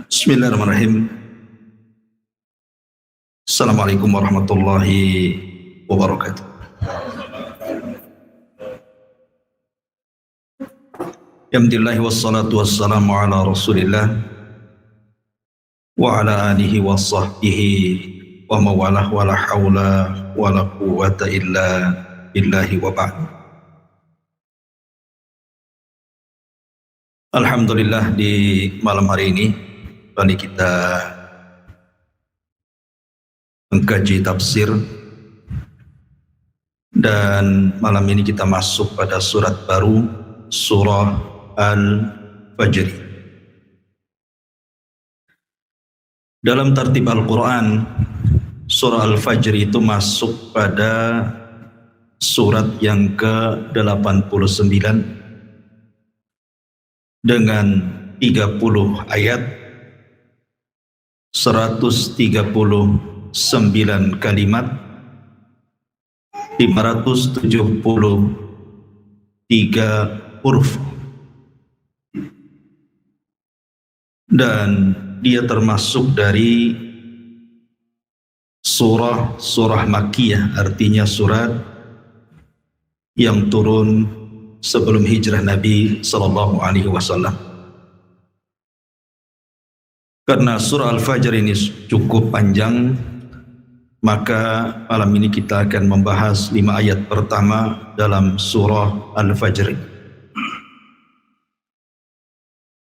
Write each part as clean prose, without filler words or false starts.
Bismillahirrahmanirrahim. Assalamualaikum warahmatullahi wabarakatuh. Alhamdulillah wassalatu wassalamu ala Rasulillah wa ala alihi wa sahbihi wa mawalah wa la hawla wa la quwwata illa billahi wa ba'd. Alhamdulillah, di malam hari ini kembali kita mengkaji tafsir, dan malam ini kita masuk pada surat baru, surah Al-Fajr. Dalam tertib Al-Quran, surah Al-Fajr itu masuk pada surat yang ke-89 dengan 30 ayat, 139 kalimat, 573 huruf, dan dia termasuk dari surah Makkiyah, artinya surat yang turun sebelum hijrah Nabi sallallahu alaihi wasallam. Karena surah Al-Fajr ini cukup panjang, maka malam ini kita akan membahas 5 ayat pertama dalam surah Al-Fajr.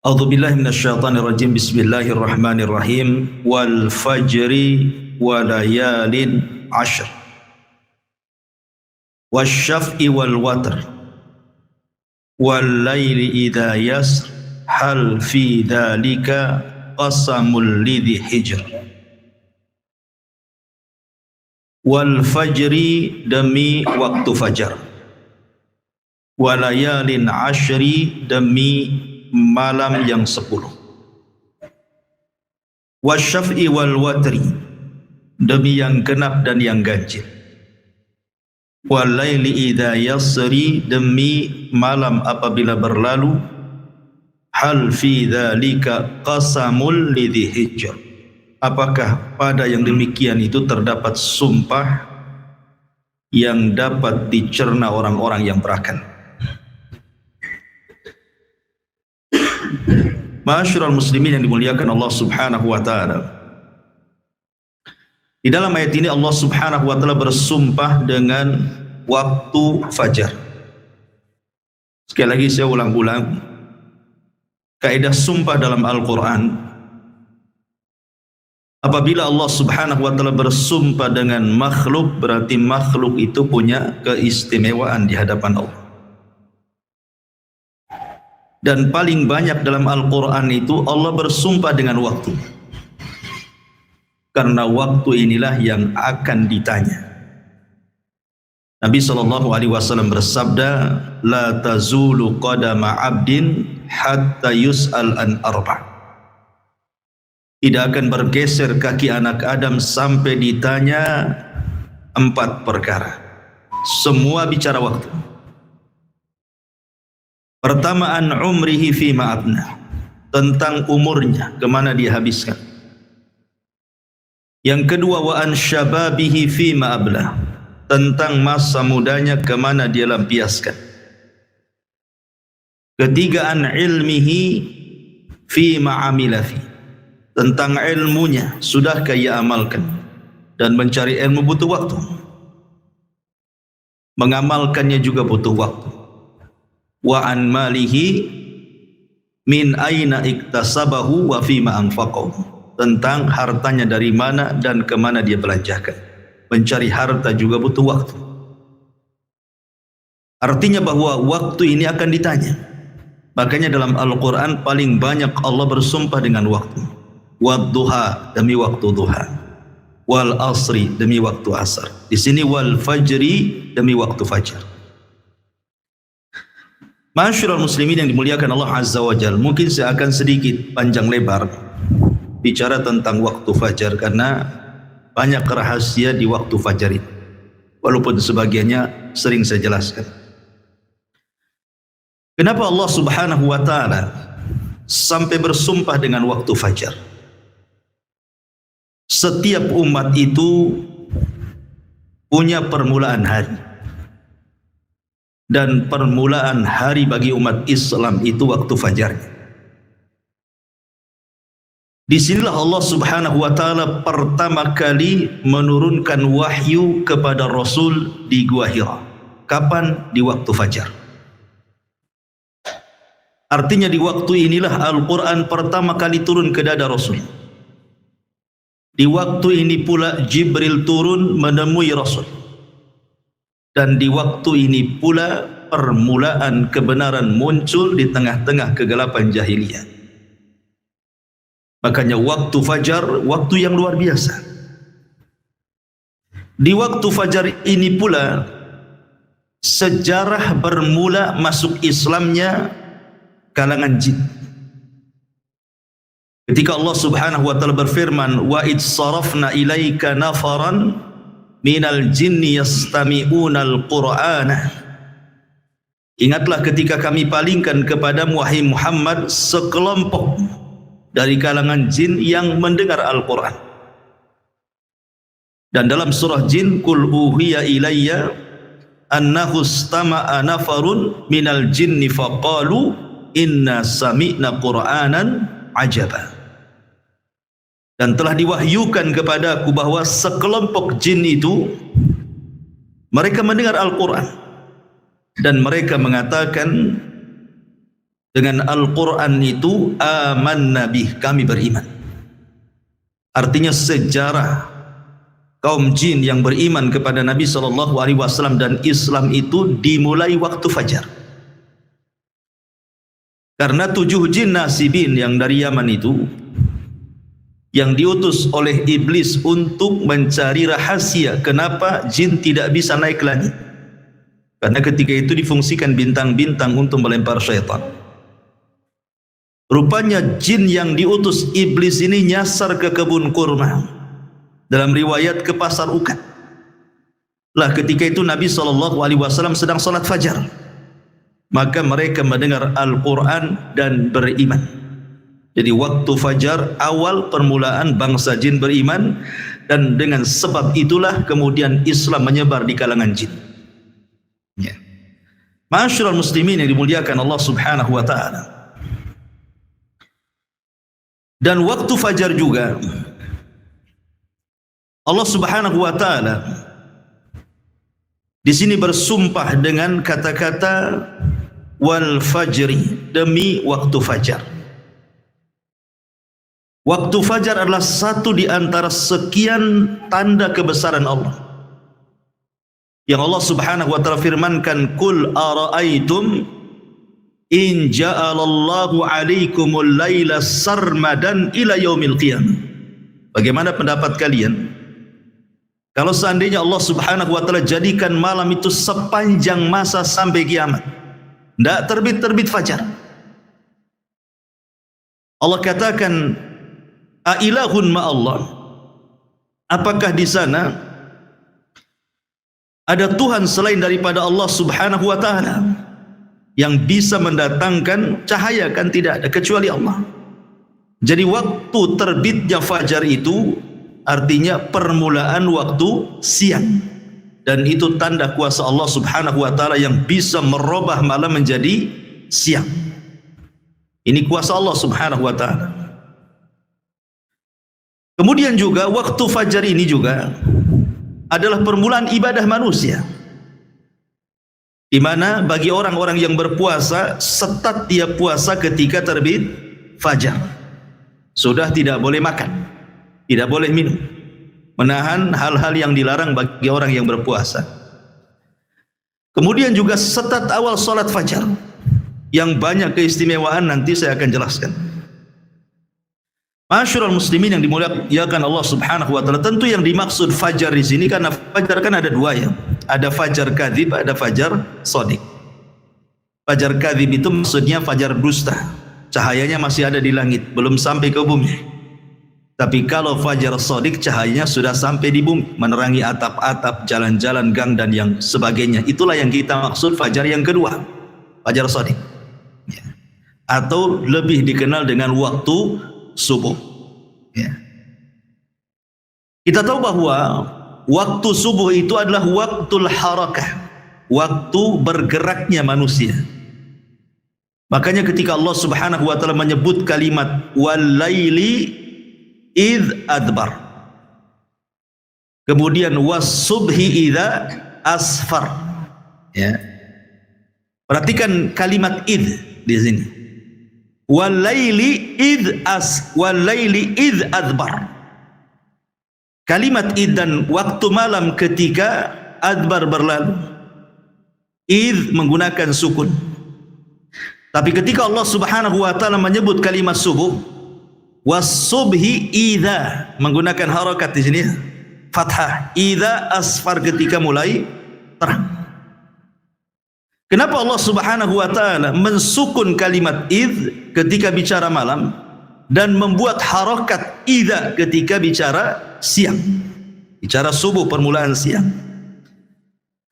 A'udzubillahi minasyaitonirrajim. Bismillahirrahmanirrahim. Wal fajri wa layalin 'ashr. Wasyaf'i wal watr. Wal laili idza yasr. Hal fi dzalika qasamul lidhi hijr. Wal fajri, demi waktu fajar. Walayalin 'ashri, demi malam yang 10. Wasyaf'i wal watri, demi yang genap dan yang ganjil. Walaili idza yasri, demi malam apabila berlalu. Hal fi dzalika qasamul lidhi hijr. Apakah pada yang demikian itu terdapat sumpah yang dapat dicerna orang-orang yang berakal. Ma'asyiral muslimin yang dimuliakan Allah Subhanahu wa taala. Di dalam ayat ini Allah Subhanahu wa taala bersumpah dengan waktu fajar. Sekali lagi saya ulang-ulang, kaidah sumpah dalam Al-Quran, apabila Allah Subhanahu wa taala bersumpah dengan makhluk, berarti makhluk itu punya keistimewaan di hadapan Allah. Dan paling banyak dalam Al-Quran itu Allah bersumpah dengan waktu, karena waktu inilah yang akan ditanya. Nabi SAW bersabda, la tazulu qadama abdin hatta yus'al an arba'. Tidak akan bergeser kaki anak Adam sampai ditanya 4 perkara. Semua bicara waktu. Pertama, an umrihi fima abna, tentang umurnya, kemana dia habiskan. Yang kedua, wa an syababihi fima abla, tentang masa mudanya, kemana dia lampiaskan. Ketiga, an ilmihi fima amila fi, tentang ilmunya, sudahkah ia amalkan. Dan mencari ilmu butuh waktu, mengamalkannya juga butuh waktu. Wa an malihi min aina iktasabahu wa fima anfaqahu, tentang hartanya dari mana dan kemana dia belanjakan. Mencari harta juga butuh waktu. Artinya bahwa waktu ini akan ditanya. Makanya dalam Al-Quran paling banyak Allah bersumpah dengan waktu. Wadduha, demi waktu duha. Wal asri, demi waktu asar. Di sini wal fajri, demi waktu fajar. Ma'asyiral muslimin yang dimuliakan Allah Azza wa Jalla, mungkin saya akan sedikit panjang lebar bicara tentang waktu fajar, karena banyak rahasia di waktu fajar itu, walaupun sebagiannya sering saya jelaskan. Kenapa Allah Subhanahu wa taala sampai bersumpah dengan waktu fajar. Setiap umat itu punya permulaan hari, dan permulaan hari bagi umat Islam itu waktu fajarnya. Disinilah Allah Subhanahu wa ta'ala pertama kali menurunkan wahyu kepada Rasul di Gua Hira. Kapan? Di waktu fajar. Artinya di waktu inilah Al-Quran pertama kali turun ke dada Rasul. Di waktu ini pula Jibril turun menemui Rasul. Dan di waktu ini pula permulaan kebenaran muncul di tengah-tengah kegelapan jahiliyah. Makanya waktu fajar, waktu yang luar biasa. Di waktu fajar ini pula sejarah bermula masuk Islamnya kalangan jin. Ketika Allah Subhanahu wa ta'ala berfirman, wa id sarafna ilaika nafaran minal jinni yastami'unal qur'ana. Ingatlah ketika kami palingkan kepadamu wahai Muhammad sekelompok dari kalangan jin yang mendengar Al-Quran. Dan dalam surah Jin, Qul uhiya ilayya annahu istama'a nafarun minal jinni faqalu inna sami'na qur'anan ajaba. Dan telah diwahyukan kepadaku bahwa sekelompok jin itu mereka mendengar Al-Quran dan mereka mengatakan dengan Al-Quran itu amanna bih, kami beriman. Artinya sejarah kaum jin yang beriman kepada Nabi SAW dan Islam itu dimulai waktu fajar. Karena 7 jin nasibin yang dari Yaman itu, yang diutus oleh iblis untuk mencari rahasia kenapa jin tidak bisa naik ke langit. Karena ketika itu difungsikan bintang-bintang untuk melempar syaitan. Rupanya jin yang diutus iblis ini nyasar ke kebun kurma. Dalam riwayat ke pasar ukat. Lah ketika itu Nabi SAW sedang salat fajar. Maka mereka mendengar Al-Quran dan beriman. Jadi waktu fajar awal permulaan bangsa jin beriman. Dan dengan sebab itulah kemudian Islam menyebar di kalangan jin. Ya. Ma'asyiral muslimin yang dimuliakan Allah Subhanahu wa ta'ala. Dan waktu fajar juga Allah Subhanahu wa ta'ala di sini bersumpah dengan kata-kata wal fajri, demi waktu fajar. Waktu fajar adalah satu di antara sekian tanda kebesaran Allah yang Allah Subhanahu wa ta'ala firmankan, qul ara'aitum in ja'alallahu alaikumul laila sarmadan ila yaumil qiyamah. Bagaimana pendapat kalian kalau seandainya Allah Subhanahu wa ta'ala jadikan malam itu sepanjang masa sampai kiamat, tidak terbit-terbit fajar? Allah katakan, ailahun ma'allah, apakah di sana ada Tuhan selain daripada Allah Subhanahu wa ta'ala yang bisa mendatangkan cahaya? Kan tidak ada kecuali Allah. Jadi waktu terbitnya fajar itu artinya permulaan waktu siang, dan itu tanda kuasa Allah Subhanahu wa ta'ala yang bisa merubah malam menjadi siang. Ini kuasa Allah Subhanahu wa ta'ala. Kemudian juga waktu fajar ini juga adalah permulaan ibadah manusia, di mana bagi orang-orang yang berpuasa, setat dia puasa ketika terbit fajar. Sudah tidak boleh makan, tidak boleh minum, menahan hal-hal yang dilarang bagi orang yang berpuasa. Kemudian juga setat awal salat fajar yang banyak keistimewaan, nanti saya akan jelaskan. Ma'asyiral muslimin yang dimuliakan Allah Subhanahu wa ta'ala, tentu yang dimaksud fajar di sini, karena fajar kan ada dua ya, ada fajar kadzib, ada fajar shadiq. Fajar kadzib itu maksudnya fajar dusta, cahayanya masih ada di langit, belum sampai ke bumi. Tapi kalau fajar shadiq, cahayanya sudah sampai di bumi, menerangi atap-atap, jalan-jalan, gang dan yang sebagainya. Itulah yang kita maksud fajar yang kedua, fajar shadiq. Ya. atau lebih dikenal dengan waktu subuh. Ya. Kita tahu bahwa waktu subuh itu adalah waktul harakah, waktu bergeraknya manusia. Makanya ketika Allah Subhanahu wa taala menyebut kalimat walaili idz adbar, kemudian was-subhi idza asfar. Ya. Perhatikan kalimat idz di sini. Walaili idz adbar. Kalimat id dan waktu malam ketika adbar berlalu. Id menggunakan sukun. Tapi ketika Allah Subhanahu wa taala menyebut kalimat subuh, was-subhi idza, menggunakan harakat di sini fathah, idza asfar, ketika mulai terang. Kenapa Allah Subhanahu wa taala mensukun kalimat id ketika bicara malam dan membuat harakat idza ketika bicara siang, bicara subuh, permulaan siang?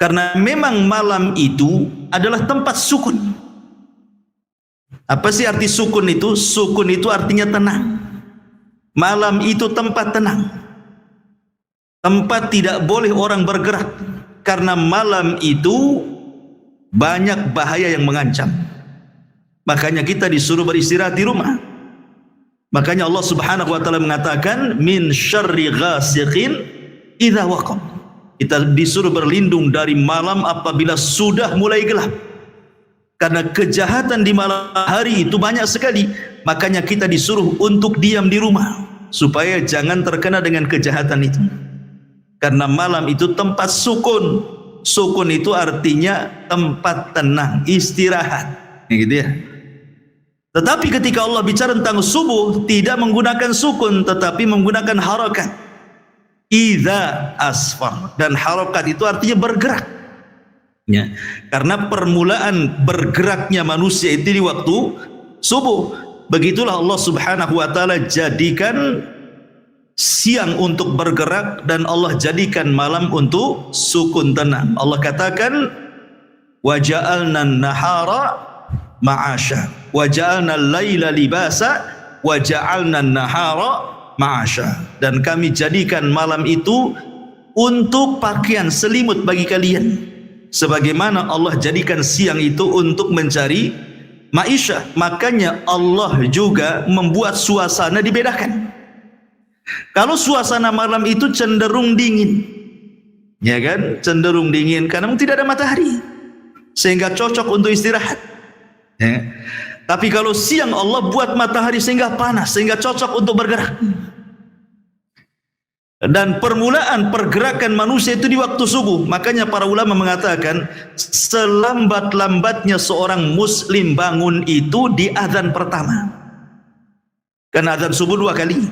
Karena memang malam itu adalah tempat sukun. Apa sih arti sukun itu? Sukun itu artinya tenang. Malam itu tempat tenang, tempat tidak boleh orang bergerak, karena malam itu banyak bahaya yang mengancam. Makanya kita disuruh beristirahat di rumah. Makanya Allah Subhanahu wa taala mengatakan min syarri ghasiqin idza waqab. Kita disuruh berlindung dari malam apabila sudah mulai gelap. Karena kejahatan di malam hari itu banyak sekali. Makanya kita disuruh untuk diam di rumah supaya jangan terkena dengan kejahatan itu. Karena malam itu tempat sukun. Sukun itu artinya tempat tenang, istirahat, gitu ya. Tetapi ketika Allah bicara tentang subuh, tidak menggunakan sukun, tetapi menggunakan harakat. Idza asfar, dan harakat itu artinya bergerak. Ya, karena permulaan bergeraknya manusia itu di waktu subuh. Begitulah Allah Subhanahu wa taala jadikan siang untuk bergerak dan Allah jadikan malam untuk sukun, tenang. Allah katakan wa ja'alna an-nahara ma'asha wa ja'alna al-laila libasa wa ja'alna an-nahara ma'asha, dan kami jadikan malam itu untuk pakaian selimut bagi kalian, sebagaimana Allah jadikan siang itu untuk mencari maisha. Makanya Allah juga membuat suasana dibedakan. Kalau suasana malam itu cenderung dingin, ya kan, cenderung dingin karena tidak ada matahari, sehingga cocok untuk istirahat, ya. Tapi kalau siang Allah buat matahari sehingga panas, sehingga cocok untuk bergerak. Dan permulaan pergerakan manusia itu di waktu subuh. Makanya para ulama mengatakan selambat-lambatnya seorang muslim bangun itu di azan pertama. Kan azan subuh 2 kali.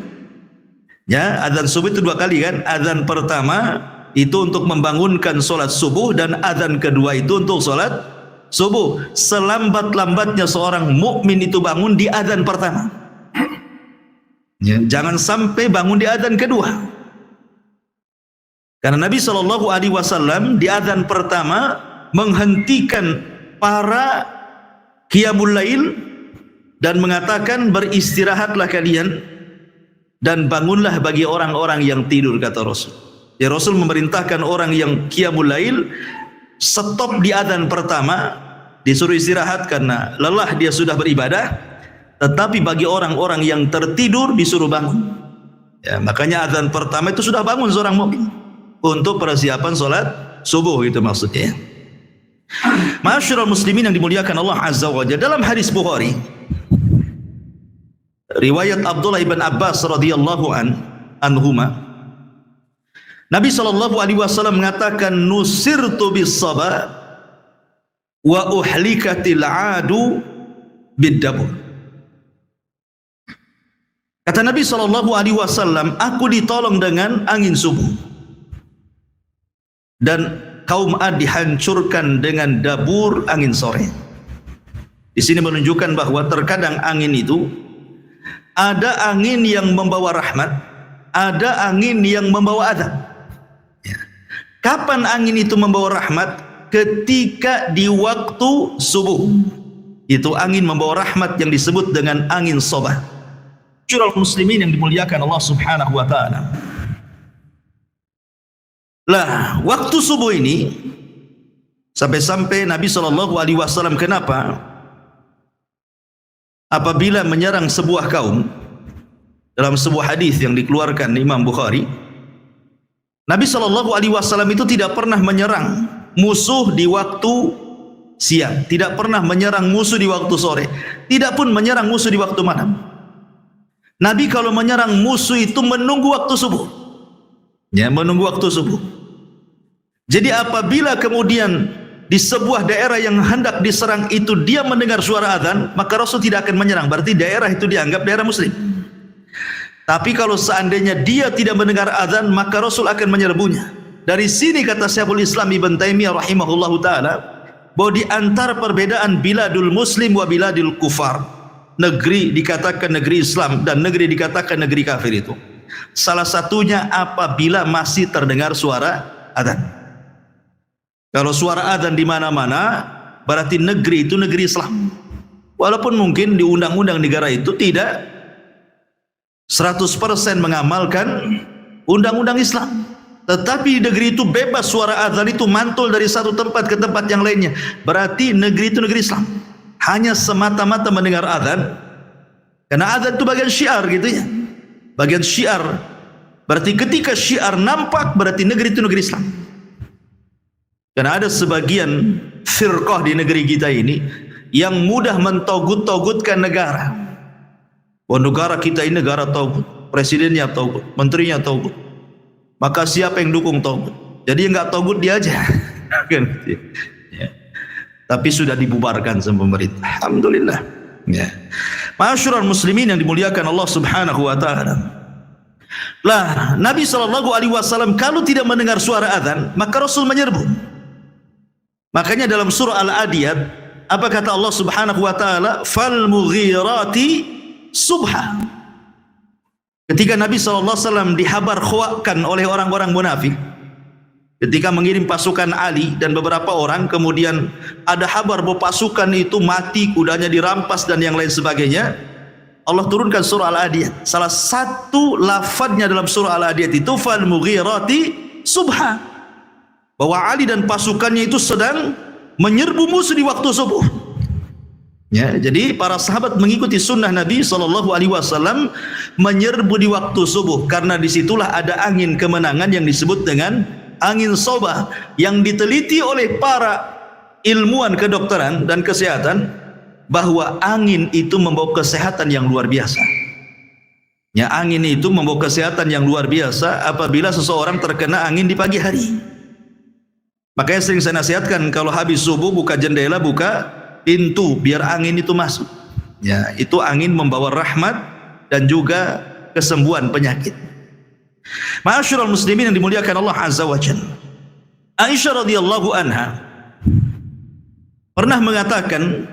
Ya, azan subuh itu 2 kali kan. Azan pertama itu untuk membangunkan solat subuh, dan azan kedua itu untuk solat subuh. Selambat-lambatnya seorang mukmin itu bangun di azan pertama. Ya, jangan sampai bangun di azan kedua. Karena Nabi SAW di azan pertama menghentikan para qiyamul lail dan mengatakan beristirahatlah kalian dan bangunlah bagi orang-orang yang tidur, kata Rasul. Ya, Rasul memerintahkan orang yang qiyamul lail stop di azan pertama, disuruh istirahat karena lelah dia sudah beribadah. Tetapi bagi orang-orang yang tertidur disuruh bangun. Ya, makanya azan pertama itu sudah bangun seorang mukmin untuk persiapan solat subuh, itu maksudnya. Ma'asyiral muslimin yang dimuliakan Allah Azza wa Jalla, dalam hadis Bukhari riwayat Abdullah ibn Abbas radhiyallahu anhuma, Nabi SAW mengatakan nusirtu bis saba wa uhlikatil adu bid-dabur. Kata Nabi SAW, aku ditolong dengan angin subuh dan kaum Ad dihancurkan dengan dabur angin sore. Di sini menunjukkan bahwa terkadang angin itu ada angin yang membawa rahmat, ada angin yang membawa azab. Ya. Kapan angin itu membawa rahmat? Ketika di waktu subuh. Itu angin membawa rahmat yang disebut dengan angin sobah. Syurul muslimin yang dimuliakan Allah Subhanahu wa taala. Lah, waktu subuh ini sampai-sampai Nabi SAW kenapa apabila menyerang sebuah kaum, dalam sebuah hadis yang dikeluarkan Imam Bukhari, Nabi SAW itu tidak pernah menyerang musuh di waktu siang, tidak pernah menyerang musuh di waktu sore, tidak pun menyerang musuh di waktu malam. Nabi kalau menyerang musuh itu menunggu waktu subuh, ya, menunggu waktu subuh. Jadi apabila kemudian di sebuah daerah yang hendak diserang itu dia mendengar suara azan, maka Rasul tidak akan menyerang, berarti daerah itu dianggap daerah muslim. Tapi kalau seandainya dia tidak mendengar azan, maka Rasul akan menyerbunya. Dari sini kata Syekhul Islam Ibn Taimiyah rahimahullahu taala, bahwa di antara perbedaan biladul muslim wa biladul kufar, negeri dikatakan negeri Islam dan negeri dikatakan negeri kafir itu, salah satunya apabila masih terdengar suara azan. Kalau suara azan di mana-mana, berarti negeri itu negeri Islam. Walaupun mungkin di undang-undang negara itu tidak 100% mengamalkan undang-undang Islam, tetapi di negeri itu bebas suara azan itu mantul dari satu tempat ke tempat yang lainnya, berarti negeri itu negeri Islam. Hanya semata-mata mendengar azan, karena azan itu bagian syiar gitu ya, bagian syiar. Berarti ketika syiar nampak, berarti negeri itu negeri Islam. Karena ada sebagian firqah di negeri kita ini yang mudah mentogut-togutkan negara. Oh, negara kita ini negara togut, presidennya togut, menterinya togut, maka siapa yang dukung togut? Jadi yang nggak togut dia aja. Ya. Tapi sudah dibubarkan sama pemerintah. Alhamdulillah. Ya. Ma'asyiral muslimin yang dimuliakan Allah Subhanahu wa taala. Lah, Nabi SAW kalau tidak mendengar suara azan, maka Rasul menyerbu. Makanya dalam surah Al-Adiyat, apa kata Allah Subhanahu wa taala? Fal mughirati subha. Ketika Nabi SAW dihabar khawakan oleh orang-orang munafik, ketika mengirim pasukan Ali dan beberapa orang, kemudian ada kabar bahwa pasukan itu mati, kudanya dirampas dan yang lain sebagainya, Allah turunkan surah Al-Adiyat. Salah satu lafadznya dalam surah Al-Adiyat itu fal mughirati subha, bahwa Ali dan pasukannya itu sedang menyerbu musuh di waktu subuh. Ya, jadi para sahabat mengikuti sunnah Nabi SAW menyerbu di waktu subuh, karena disitulah ada angin kemenangan yang disebut dengan angin sobah, yang diteliti oleh para ilmuwan kedokteran dan kesehatan bahwa angin itu membawa kesehatan yang luar biasa. Ya, angin itu membawa kesehatan yang luar biasa apabila seseorang terkena angin di pagi hari. Makanya sering saya nasihatkan kalau habis subuh buka jendela, buka pintu biar angin itu masuk. Ya, itu angin membawa rahmat dan juga kesembuhan penyakit. Ma'asyiral muslimin yang dimuliakan Allah Azza wa Jalla. Aisyah radhiyallahu anha pernah mengatakan,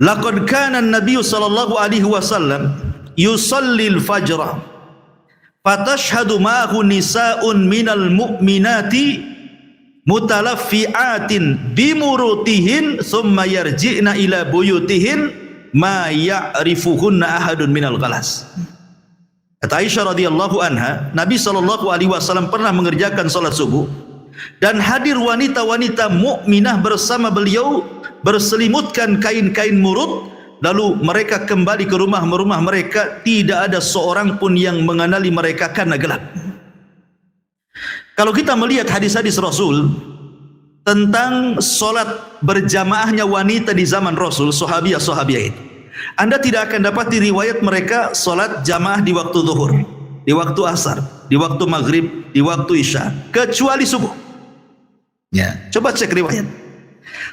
laqad kana an-nabiy sallallahu alaihi wasallam yusallil fajr fatashhadu ma'ahu nisa'un minal mu'minati mutalaffi'atin bimurutihin thumma yarji'na ila buyutihin ma ya'rifuhunna ahadun minal ghalas. Kata Aisyah radhiyallahu anha, Nabi SAW pernah mengerjakan salat subuh dan hadir wanita-wanita mukminah bersama beliau berselimutkan kain-kain murut, lalu mereka kembali ke rumah-rumah mereka, tidak ada seorang pun yang mengenali mereka karena gelap. Kalau kita melihat hadis-hadis Rasul tentang solat berjamaahnya wanita di zaman Rasul, sahabiah-sahabiah itu, Anda tidak akan dapat di riwayat mereka solat jamaah di waktu zuhur, di waktu asar, di waktu maghrib, di waktu isya, kecuali subuh. Ya, coba cek riwayat.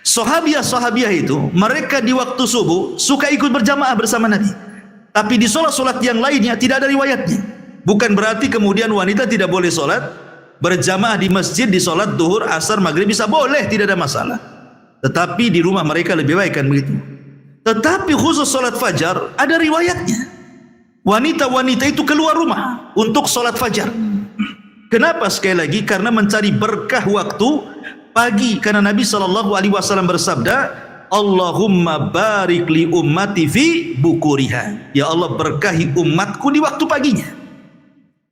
Sahabiah-sahabiah itu mereka di waktu subuh suka ikut berjamaah bersama Nabi, tapi di solat-solat yang lainnya tidak ada riwayatnya. Bukan berarti kemudian wanita tidak boleh solat berjamaah di masjid, di solat duhur, asar, maghrib bisa, boleh, tidak ada masalah. Tetapi di rumah mereka lebih baik, kan begitu. Tetapi khusus solat fajar ada riwayatnya. Wanita-wanita itu keluar rumah untuk solat fajar. Kenapa? Sekali lagi, karena mencari berkah waktu pagi, karena Nabi SAW bersabda, Allahumma barik li ummati fi bukuriha. Ya Allah, berkahi umatku di waktu paginya.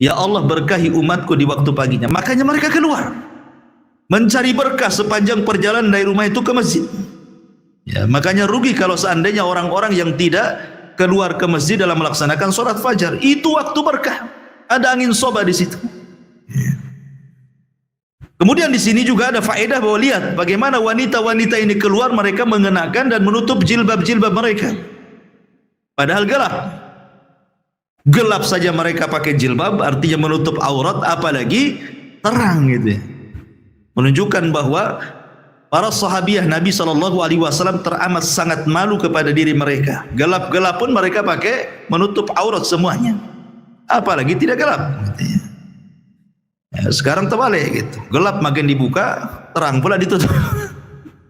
Ya Allah, berkahi umatku di waktu paginya. Makanya mereka keluar mencari berkah sepanjang perjalanan dari rumah itu ke masjid. Ya, makanya rugi kalau seandainya orang-orang yang tidak keluar ke masjid dalam melaksanakan sholat fajar. Itu waktu berkah. Ada angin soba di situ. Kemudian di sini juga ada faedah bahwa lihat bagaimana wanita-wanita ini keluar, mereka mengenakan dan menutup jilbab-jilbab mereka. Padahal gelap. Gelap saja mereka pakai jilbab, artinya menutup aurat, apalagi terang gitu ya. Menunjukkan bahwa para sahabiah Nabi SAW teramat sangat malu kepada diri mereka. Gelap-gelap pun mereka pakai menutup aurat semuanya. Apalagi tidak gelap gitu ya. Ya, sekarang terbalik gitu. Gelap makin dibuka, terang pula ditutup.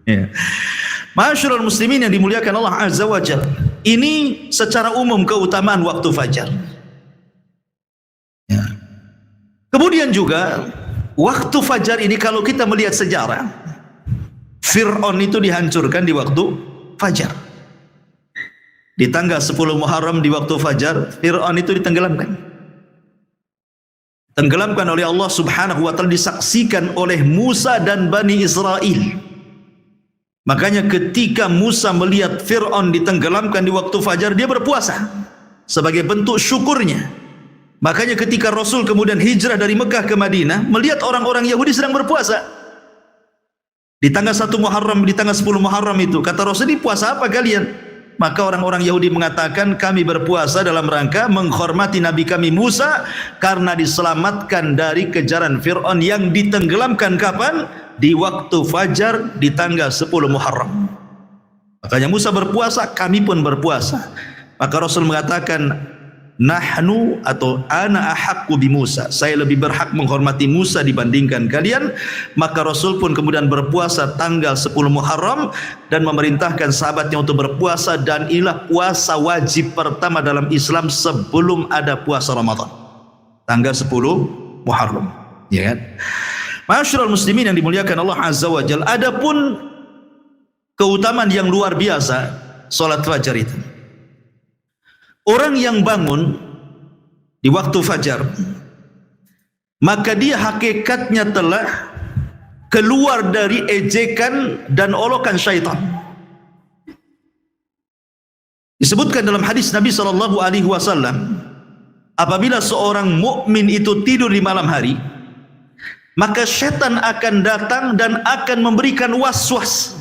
Ya. Ma'asyiral muslimin yang dimuliakan Allah Azza wa Jalla. Ini secara umum keutamaan waktu fajar. Ya. Kemudian juga waktu fajar ini kalau kita melihat sejarah, Fir'aun itu dihancurkan di waktu fajar. Di tanggal 10 Muharram di waktu fajar, Fir'aun itu ditenggelamkan. Tenggelamkan oleh Allah Subhanahu wa taala, disaksikan oleh Musa dan Bani Israel. Makanya ketika Musa melihat Fir'aun ditenggelamkan di waktu fajar, dia berpuasa sebagai bentuk syukurnya. Makanya ketika Rasul kemudian hijrah dari Mekah ke Madinah, melihat orang-orang Yahudi sedang berpuasa di tanggal 1 Muharram, di tanggal 10 Muharram itu, kata Rasul, ini puasa apa kalian? Maka orang-orang Yahudi mengatakan, kami berpuasa dalam rangka menghormati Nabi kami Musa karena diselamatkan dari kejaran Fir'aun yang ditenggelamkan kapan? Di waktu fajar di tanggal 10 Muharram. Makanya Musa berpuasa, kami pun berpuasa. Maka Rasul mengatakan, nahnu atau ana ahaqqu bi Musa, saya lebih berhak menghormati Musa dibandingkan kalian. Maka Rasul pun kemudian berpuasa tanggal 10 Muharram dan memerintahkan sahabatnya untuk berpuasa, dan inilah puasa wajib pertama dalam Islam sebelum ada puasa Ramadan, tanggal 10 Muharram, ya kan? Ma'asyiral muslimin yang dimuliakan Allah Azza wa Jalla, adapun keutamaan yang luar biasa salat fajar itu. Orang yang bangun di waktu fajar, maka dia hakikatnya telah keluar dari ejekan dan olokan syaitan. Disebutkan dalam hadis Nabi SAW, apabila seorang mukmin itu tidur di malam hari, maka syaitan akan datang dan akan memberikan was-was.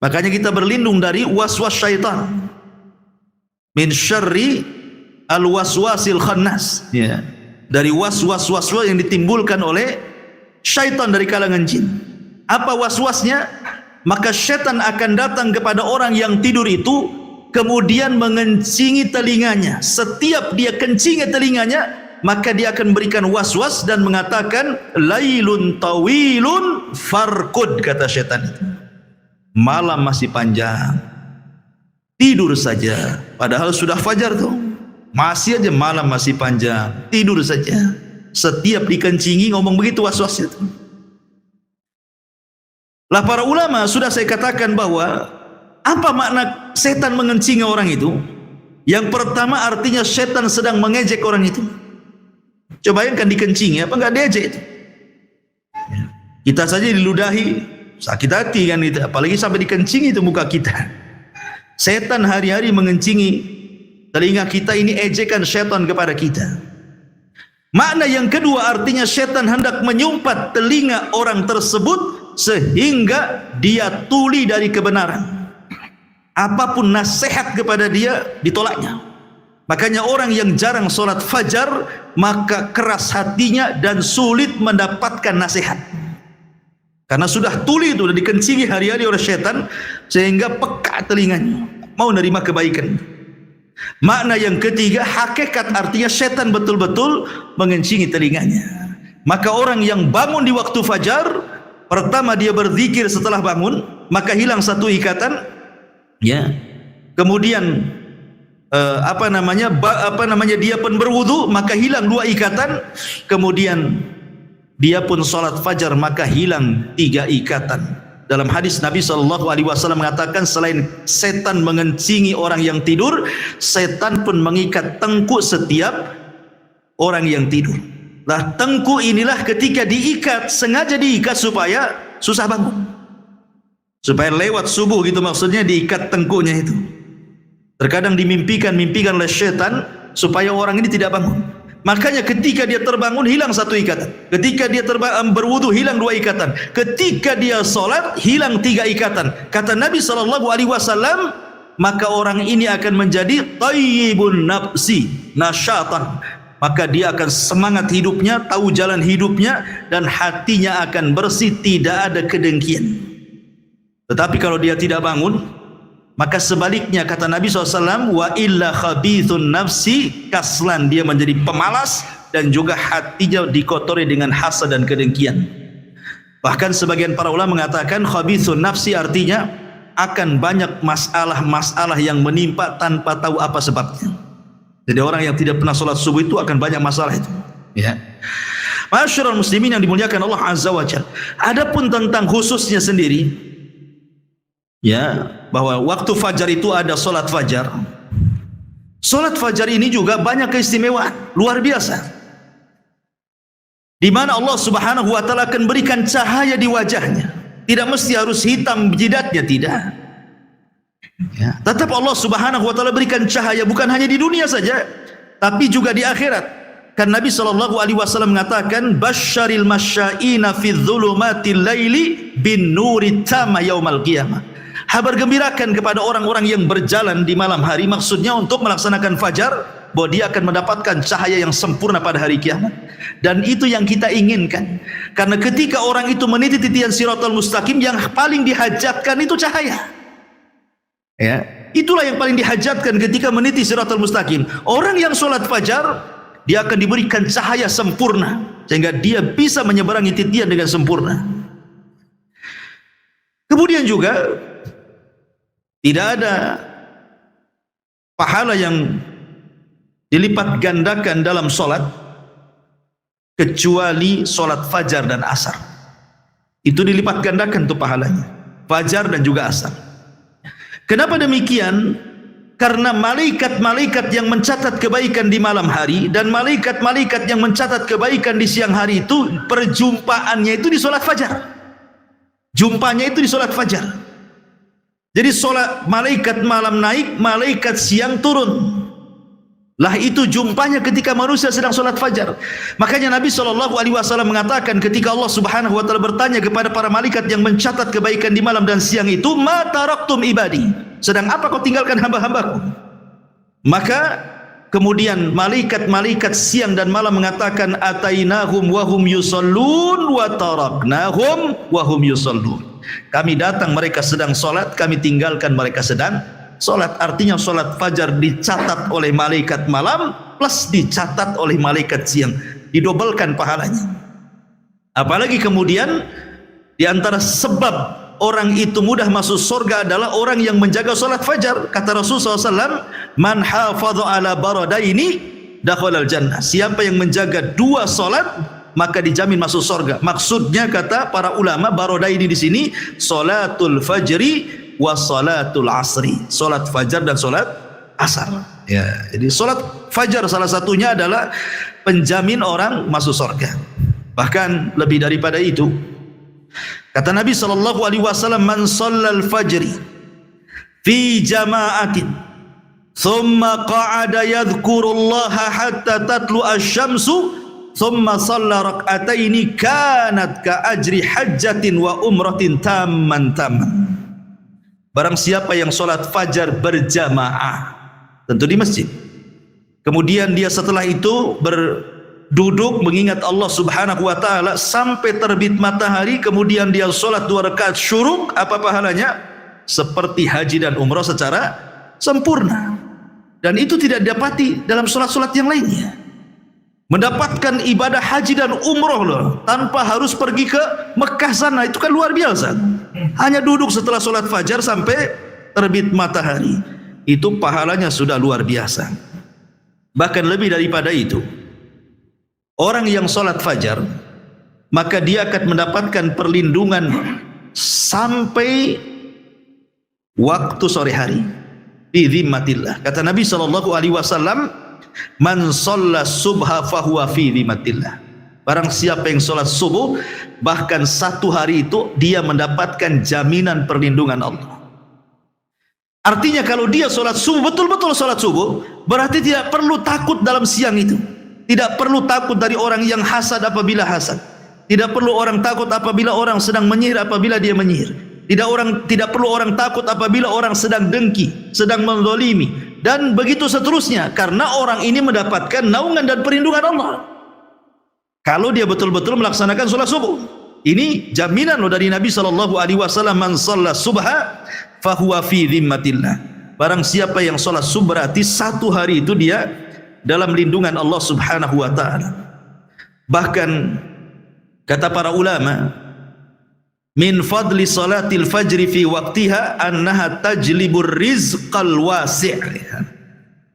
Makanya kita berlindung dari was-was syaitan. Min syarri al-waswasil khannas, ya, dari was-was yang ditimbulkan oleh syaitan dari kalangan jin. Apa was-wasnya? Maka syaitan akan datang kepada orang yang tidur itu, kemudian mengencingi telinganya. Setiap dia kencingi telinganya, maka dia akan berikan was-was dan mengatakan, lailun tawilun farkud, kata syaitan itu, malam masih panjang, tidur saja. Padahal sudah fajar tuh, masih aja malam masih panjang, tidur saja. Setiap dikencingi ngomong begitu was-wasnya tuh. Lah para ulama sudah saya katakan bahwa apa makna setan mengencingi orang itu? Yang pertama artinya setan sedang mengejek orang itu. Coba bayangkan dikencingi, apa enggak diejek itu? Kita saja diludahi sakit hati kan itu, apalagi sampai dikencingi itu muka kita. Setan hari-hari mengencingi telinga kita, ini ejekan setan kepada kita. Makna yang kedua artinya setan hendak menyumpat telinga orang tersebut sehingga dia tuli dari kebenaran. Apapun nasihat kepada dia ditolaknya. Makanya orang yang jarang sholat fajar, maka keras hatinya dan sulit mendapatkan nasihat. Karena sudah tuli itu, sudah dikencingi hari-hari oleh setan, sehingga peka telinganya, mau menerima kebaikan. Makna yang ketiga, hakikat artinya setan betul-betul mengencingi telinganya. Maka orang yang bangun di waktu fajar, pertama dia berzikir setelah bangun, maka hilang satu ikatan, ya. Kemudian dia pun berwudu, maka hilang dua ikatan. Kemudian dia pun salat fajar maka hilang 3 ikatan. Dalam hadis Nabi SAW mengatakan, selain setan mengencingi orang yang tidur, setan pun mengikat tengkuk setiap orang yang tidur. Lah tengkuk inilah ketika diikat, sengaja diikat supaya susah bangun, supaya lewat subuh gitu, maksudnya diikat tengkuknya itu. Terkadang dimimpikan oleh setan supaya orang ini tidak bangun. Makanya ketika dia terbangun hilang 1 ikatan, ketika dia berwudu hilang 2 ikatan, ketika dia solat hilang 3 ikatan. Kata Nabi SAW, maka orang ini akan menjadi tayyibun nafsi nasyatan, maka dia akan semangat hidupnya, tahu jalan hidupnya, dan hatinya akan bersih, tidak ada kedengkian. Tetapi kalau dia tidak bangun, maka sebaliknya kata Nabi SAW, wa illa khabithun nafsi kaslan, dia menjadi pemalas dan juga hatinya dikotori dengan hasad dan kedengkian. Bahkan sebagian para ulama mengatakan khabithun nafsi artinya akan banyak masalah-masalah yang menimpa tanpa tahu apa sebabnya. Jadi orang yang tidak pernah sholat subuh itu akan banyak masalah itu, ya. Masyarul muslimin yang dimuliakan Allah Azza wa Jalla. Adapun tentang khususnya sendiri, ya, bahwa waktu fajar itu ada solat fajar. Solat fajar ini juga banyak keistimewaan luar biasa, di mana Allah Subhanahu wa taala akan berikan cahaya di wajahnya. Tidak mesti harus hitam jidatnya, tidak. Ya, tetap Allah Subhanahu wa taala berikan cahaya bukan hanya di dunia saja, tapi juga di akhirat. Kan Nabi SAW mengatakan, basyaril masyaina fi dzulumatil laili bin nuri tama yaumal qiyamah. Kabar gembirakan kepada orang-orang yang berjalan di malam hari, maksudnya untuk melaksanakan fajar, bahwa dia akan mendapatkan cahaya yang sempurna pada hari kiamat. Dan itu yang kita inginkan, karena ketika orang itu meniti titian siratal mustaqim, yang paling dihajatkan itu cahaya, ya, itulah yang paling dihajatkan ketika meniti siratal mustaqim. Orang yang sholat fajar, dia akan diberikan cahaya sempurna sehingga dia bisa menyeberangi titian dengan sempurna. Kemudian juga tidak ada pahala yang dilipat gandakan dalam sholat kecuali sholat fajar dan asar. Itu dilipat gandakan tuh pahalanya, fajar dan juga asar. Kenapa demikian? Karena malaikat-malaikat yang mencatat kebaikan di malam hari dan malaikat-malaikat yang mencatat kebaikan di siang hari itu perjumpaannya itu di sholat fajar. Jumpanya itu di sholat fajar. Jadi sholat malaikat malam naik, malaikat siang turun. Lah itu jumpanya ketika manusia sedang sholat fajar. Makanya Nabi SAW mengatakan ketika Allah Subhanahu wa taala bertanya kepada para malaikat yang mencatat kebaikan di malam dan siang itu, ma taraktum ibadi, sedang apa kau tinggalkan hamba-hambaku? Maka kemudian malaikat-malaikat siang dan malam mengatakan, atainahum wahum yusallun wa taraknahum wahum yusallun. Kami datang mereka sedang sholat, kami tinggalkan mereka sedang sholat. Artinya sholat fajar dicatat oleh malaikat malam plus dicatat oleh malaikat siang, didobelkan pahalanya. Apalagi kemudian di antara sebab orang itu mudah masuk surga adalah orang yang menjaga sholat fajar. Kata Rasulullah SAW, man hafadhu ala baradaini dakhalal jannah. Siapa yang menjaga 2 sholat maka dijamin masuk surga. Maksudnya kata para ulama, baradaini di sini sholatul fajri wa sholatul asri, sholat fajar dan sholat asar. Ya, jadi sholat fajar salah satunya adalah penjamin orang masuk surga. Bahkan lebih daripada itu, kata Nabi SAW, man shallal fajri fi jama'atin thumma qa'ada yadhkurullaha hatta tatlu asy-syamsu thumma shalla rak'ataini kanat ka ajri hajjatin wa umratin tamman. Barang siapa yang sholat fajar berjamaah, tentu di masjid, kemudian dia setelah itu berduduk mengingat Allah Subhanahu wa taala sampai terbit matahari, kemudian dia sholat 2 rakaat syuruk, apa pahalanya? Seperti haji dan umrah secara sempurna. Dan itu tidak didapati dalam sholat-sholat yang lainnya. Mendapatkan ibadah haji dan umrah loh, tanpa harus pergi ke Mekah sana, itu kan luar biasa. Hanya duduk setelah sholat fajar sampai terbit matahari, itu pahalanya sudah luar biasa. Bahkan lebih daripada itu, orang yang sholat fajar maka dia akan mendapatkan perlindungan sampai waktu sore hari bi dzimmatillah. Kata Nabi SAW, man shalla subha fahuwa fi dzimmatillah. Barang siapa yang sholat subuh, bahkan satu hari itu dia mendapatkan jaminan perlindungan Allah. Artinya kalau dia sholat subuh, betul-betul sholat subuh, berarti tidak perlu takut dalam siang itu. Tidak perlu takut dari orang yang hasad apabila hasad. Tidak perlu orang takut apabila orang sedang menyihir apabila dia menyihir. Tidak perlu orang takut apabila orang sedang dengki, sedang menzalimi, dan begitu seterusnya. Karena orang ini mendapatkan naungan dan perlindungan Allah. Kalau dia betul-betul melaksanakan sholat subuh, ini jaminan loh dari Nabi SAW. Man shalla subha fahuwa fi dzimmatillah. Barang siapa yang sholat subuh, berarti satu hari itu dia dalam lindungan Allah Subhanahu wa ta'ala. Bahkan kata para ulama, min fadli salatil fajri fi waqtiha annaha tajlibur rizqal wasi',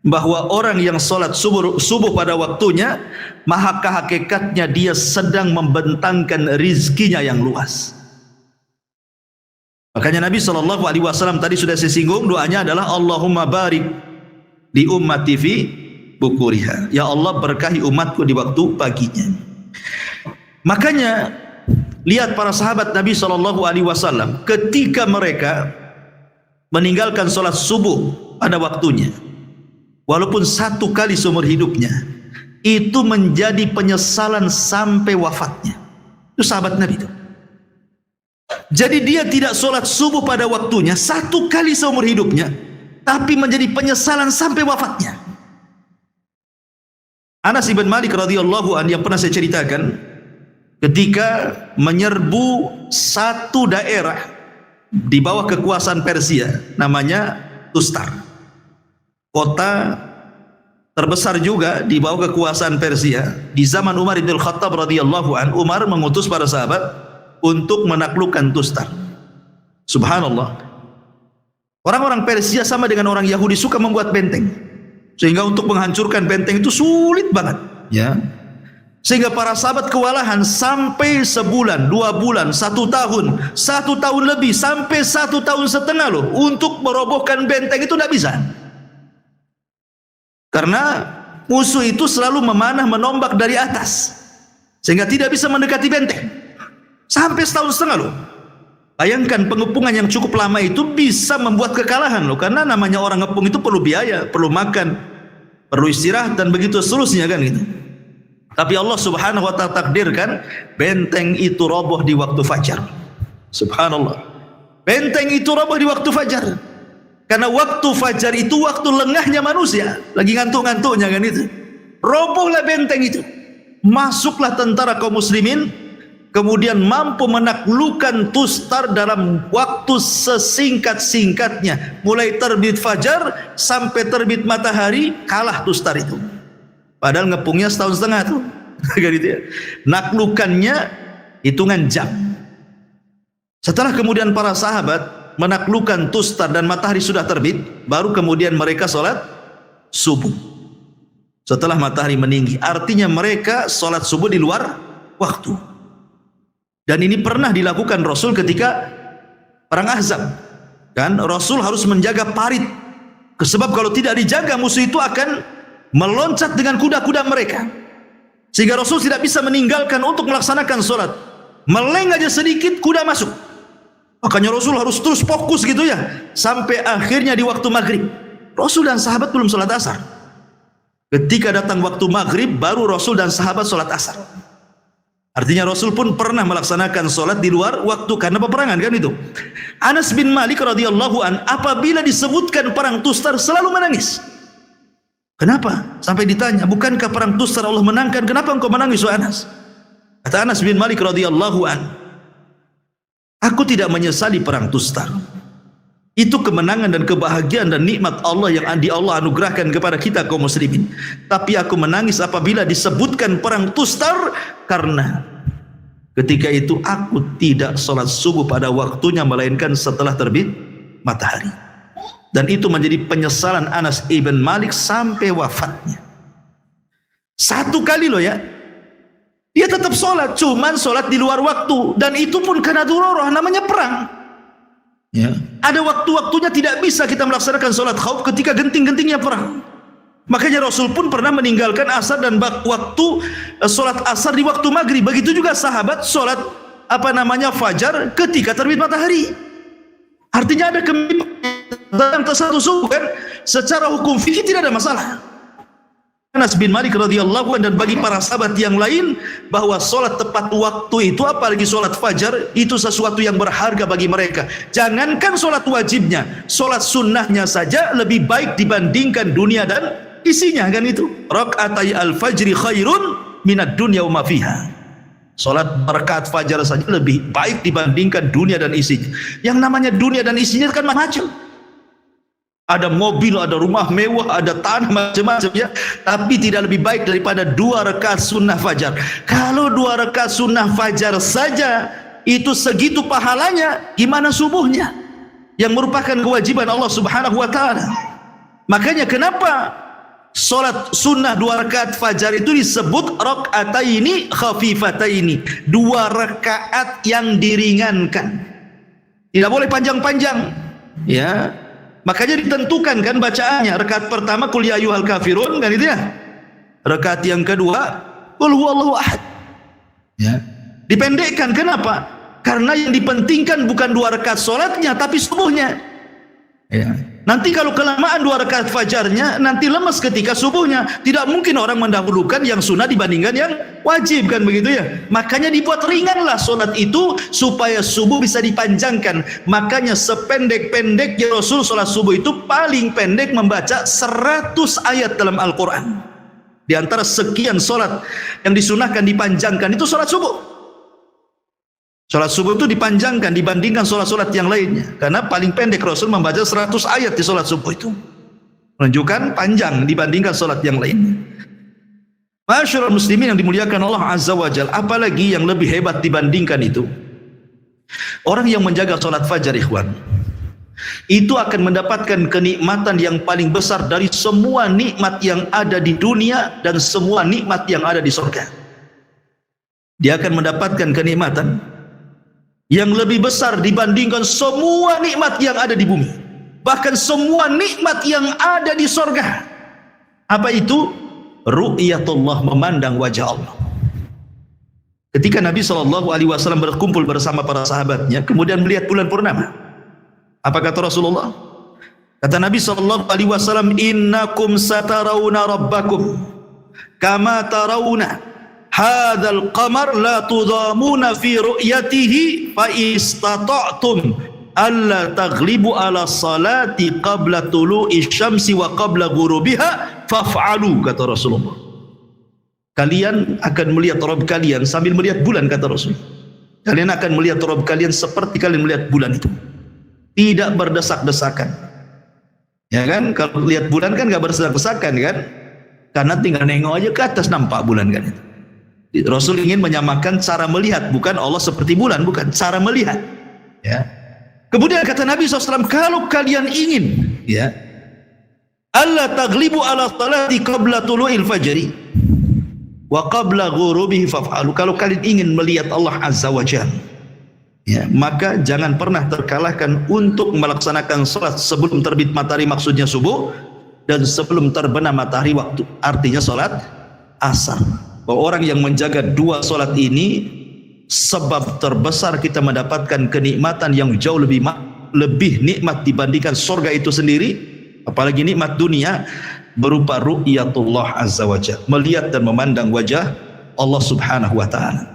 bahwa orang yang sholat subuh pada waktunya, maka hakikatnya dia sedang membentangkan rizkinya yang luas. Makanya Nabi SAW tadi sudah saya singgung, doanya adalah Allahumma barik di ummati fi bukuriha. Ya Allah, berkahi umatku di waktu paginya. Makanya lihat para sahabat Nabi SAW ketika mereka meninggalkan sholat subuh pada waktunya, walaupun satu kali seumur hidupnya, itu menjadi penyesalan sampai wafatnya. Itu sahabat Nabi itu. Jadi dia tidak sholat subuh pada waktunya satu kali seumur hidupnya, tapi menjadi penyesalan sampai wafatnya. Anas bin Malik radhiyallahu anhu yang pernah saya ceritakan, ketika menyerbu satu daerah di bawah kekuasaan Persia, namanya Tustar, kota terbesar juga di bawah kekuasaan Persia. Di zaman Umar bin Khattab radhiyallahu anhu, Umar mengutus para sahabat untuk menaklukkan Tustar. Subhanallah, orang-orang Persia sama dengan orang Yahudi suka membuat benteng, sehingga untuk menghancurkan benteng itu sulit banget, ya. Sehingga para sahabat kewalahan sampai sebulan, 2 bulan, 1 tahun, 1 tahun lebih, sampai 1 tahun setengah loh, untuk merobohkan benteng itu tidak bisa. Karena musuh itu selalu memanah menombak dari atas, sehingga tidak bisa mendekati benteng. Sampai 1 tahun setengah loh. Bayangkan, pengepungan yang cukup lama itu bisa membuat kekalahan loh. Karena namanya orang ngepung itu perlu biaya, perlu makan, perlu istirahat, dan begitu seterusnya kan gitu. Tapi Allah Subhanahu wa ta'ala takdirkan benteng itu roboh di waktu fajar. Subhanallah, benteng itu roboh di waktu fajar. Karena waktu fajar itu waktu lengahnya manusia, lagi ngantuk-ngantuknya kan itu. Robohlah benteng itu, masuklah tentara kaum muslimin, kemudian mampu menaklukkan Tustar dalam waktu sesingkat-singkatnya. Mulai terbit fajar sampai terbit matahari, kalah Tustar itu. Padahal ngepungnya 1 tahun setengah tuh. Gitu ya. Naklukannya hitungan jam. Setelah kemudian para sahabat menaklukkan Tustar dan matahari sudah terbit, baru kemudian mereka sholat subuh setelah matahari meninggi. Artinya mereka sholat subuh di luar waktu. Dan ini pernah dilakukan Rasul ketika perang Ahzab, kan Rasul harus menjaga parit, sebab kalau tidak dijaga musuh itu akan meloncat dengan kuda-kuda mereka, sehingga Rasul tidak bisa meninggalkan untuk melaksanakan sholat. Meleng aja sedikit kuda masuk, makanya Rasul harus terus fokus gitu ya, sampai akhirnya di waktu maghrib. Rasul dan sahabat belum sholat asar. Ketika datang waktu maghrib, baru Rasul dan sahabat sholat asar. Artinya Rasul pun pernah melaksanakan sholat di luar waktu karena peperangan kan itu. Anas bin Malik radhiyallahu an apabila disebutkan perang Tustar selalu menangis. Kenapa? Sampai ditanya, bukankah perang Tustar Allah menangkan? Kenapa engkau menangis, wahai Anas? Kata Anas bin Malik radhiyallahu an, aku tidak menyesali perang Tustar. Itu kemenangan dan kebahagiaan dan nikmat Allah yang Allah anugerahkan kepada kita kaum muslimin. Tapi aku menangis apabila disebutkan perang Tustar, karena ketika itu aku tidak sholat subuh pada waktunya, melainkan setelah terbit matahari. Dan itu menjadi penyesalan Anas ibn Malik sampai wafatnya. 1 kali loh ya, Dia tetap sholat, cuman sholat di luar waktu, dan itu pun karena darurah, namanya perang. Ya. Ada waktu-waktunya tidak bisa kita melaksanakan sholat khauf ketika genting-gentingnya perang. Makanya Rasul pun pernah meninggalkan asar dan waktu sholat asar di waktu maghrib. Begitu juga sahabat sholat fajar ketika terbit matahari. Artinya ada dalam satu subuh kan, secara hukum fikih tidak ada masalah. Anas bin Malik radhiyallahu anhu dan bagi para sahabat yang lain bahwa sholat tepat waktu itu, apalagi sholat fajar, itu sesuatu yang berharga bagi mereka. Jangankan sholat wajibnya, sholat sunnahnya saja lebih baik dibandingkan dunia dan isinya, kan itu. Rakaatai al-fajri khairun minad dunya wa ma fiha. Sholat rakaat fajar saja lebih baik dibandingkan dunia dan isinya. Yang namanya dunia dan isinya kan macam. Ada mobil, ada rumah mewah, ada tanah, macam-macam ya. Tapi tidak lebih baik daripada 2 rakaat sunnah fajar. Kalau 2 rakaat sunnah fajar saja itu segitu pahalanya, gimana subuhnya? Yang merupakan kewajiban Allah Subhanahu wa taala. Makanya kenapa sholat sunnah 2 rakaat fajar itu disebut rakaataini khafifataini, 2 rakaat yang diringankan. Tidak boleh panjang-panjang, ya. Makanya ditentukan kan bacaannya. Rakaat pertama qul ya ayyuhal kafirun, kan itu ya. Rakaat yang kedua qul huwallahu ahad. Ya. Dipendekkan, kenapa? Karena yang dipentingkan bukan 2 rakaat salatnya tapi subuhnya. Ya. Nanti kalau kelamaan 2 rakaat fajarnya, nanti lemas ketika subuhnya. Tidak mungkin orang mendahulukan yang sunnah dibandingkan yang wajib, kan begitu ya. Makanya dibuat ringanlah solat itu supaya subuh bisa dipanjangkan. Makanya sependek-pendeknya Rasul solat subuh itu paling pendek membaca 100 ayat dalam Al-Quran. Di antara sekian solat yang disunahkan dipanjangkan itu solat subuh. Sholat subuh itu dipanjangkan dibandingkan sholat-sholat yang lainnya, karena paling pendek Rasul membaca 100 ayat di sholat subuh itu, menunjukkan panjang dibandingkan sholat yang lainnya. Masyarul muslimin yang dimuliakan Allah Azza wa Jalla, apalagi yang lebih hebat dibandingkan itu, orang yang menjaga sholat fajar, ikhwan, itu akan mendapatkan kenikmatan yang paling besar dari semua nikmat yang ada di dunia dan semua nikmat yang ada di surga. Dia akan mendapatkan kenikmatan yang lebih besar dibandingkan semua nikmat yang ada di bumi, bahkan semua nikmat yang ada di surga. Apa itu? Ru'yatullah, memandang wajah Allah. Ketika Nabi SAW berkumpul bersama para sahabatnya, kemudian melihat bulan purnama, apa kata Rasulullah? Kata Nabi SAW, innakum satarawna rabbakum kama tarawna hadzal qamar la tudamuna fi ru'yatihi fa istata'tum alla taghlibu ala salati qabla tulu'i syamsi wa qabla ghurubiha faf'alu, kata Rasulullah. Kalian akan melihat Rabb kalian sambil melihat bulan, kata Rasul. Kalian akan melihat Rabb kalian seperti kalian melihat bulan itu, tidak berdesak-desakan. Ya kan, kalau lihat bulan kan enggak berdesak-desakan kan, karena tinggal nengok aja ke atas nampak bulan kan itu. Rasul ingin menyamakan cara melihat, bukan Allah seperti bulan, bukan, cara melihat. Ya. Kemudian kata Nabi SAW, kalau kalian ingin, ya, alla taghlibu ala salati qabla tulu'il fajri wa qabla ghurubihi faf'alu. Kalau kalian ingin melihat Allah Azza wa Jalla, ya, maka jangan pernah terkalahkan untuk melaksanakan salat sebelum terbit matahari, maksudnya subuh, dan sebelum terbenam matahari, waktu artinya salat asar. Bahwa orang yang menjaga 2 solat ini sebab terbesar kita mendapatkan kenikmatan yang jauh lebih nikmat dibandingkan surga itu sendiri, apalagi nikmat dunia berupa ru'yatullah azza wa jalla, melihat dan memandang wajah Allah Subhanahu wa taala.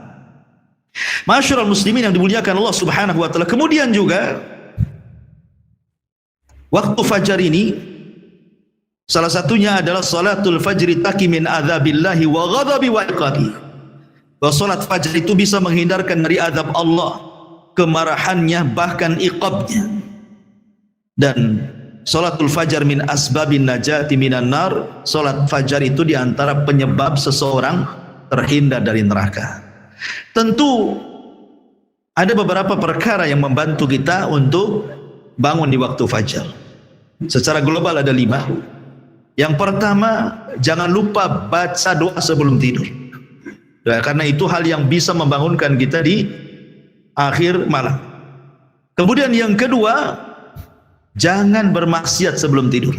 Masyarul muslimin yang dimuliakan Allah Subhanahu wa taala, kemudian juga waktu fajar ini salah satunya adalah salatul fajri taqi min adzabillahi wa ghadabi wa iqabi. Bahwa salat fajar itu bisa menghindarkan dari azab Allah, kemarahannya, bahkan iqabnya. Dan salatul fajar min asbabin najati minan nar. Salat fajar itu diantara penyebab seseorang terhindar dari neraka. Tentu ada beberapa perkara yang membantu kita untuk bangun di waktu fajar. Secara global ada 5. Yang pertama, jangan lupa baca doa sebelum tidur. Ya, karena itu hal yang bisa membangunkan kita di akhir malam. Kemudian yang kedua, jangan bermaksiat sebelum tidur.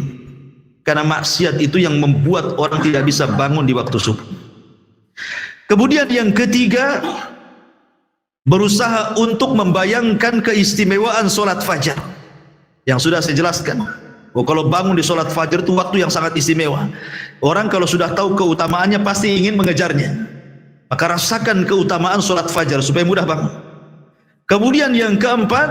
Karena maksiat itu yang membuat orang tidak bisa bangun di waktu subuh. Kemudian yang ketiga, berusaha untuk membayangkan keistimewaan solat fajar yang sudah saya jelaskan. Kalau bangun di solat fajar itu waktu yang sangat istimewa. Orang kalau sudah tahu keutamaannya pasti ingin mengejarnya. Maka rasakan keutamaan solat fajar supaya mudah bangun. Kemudian yang keempat,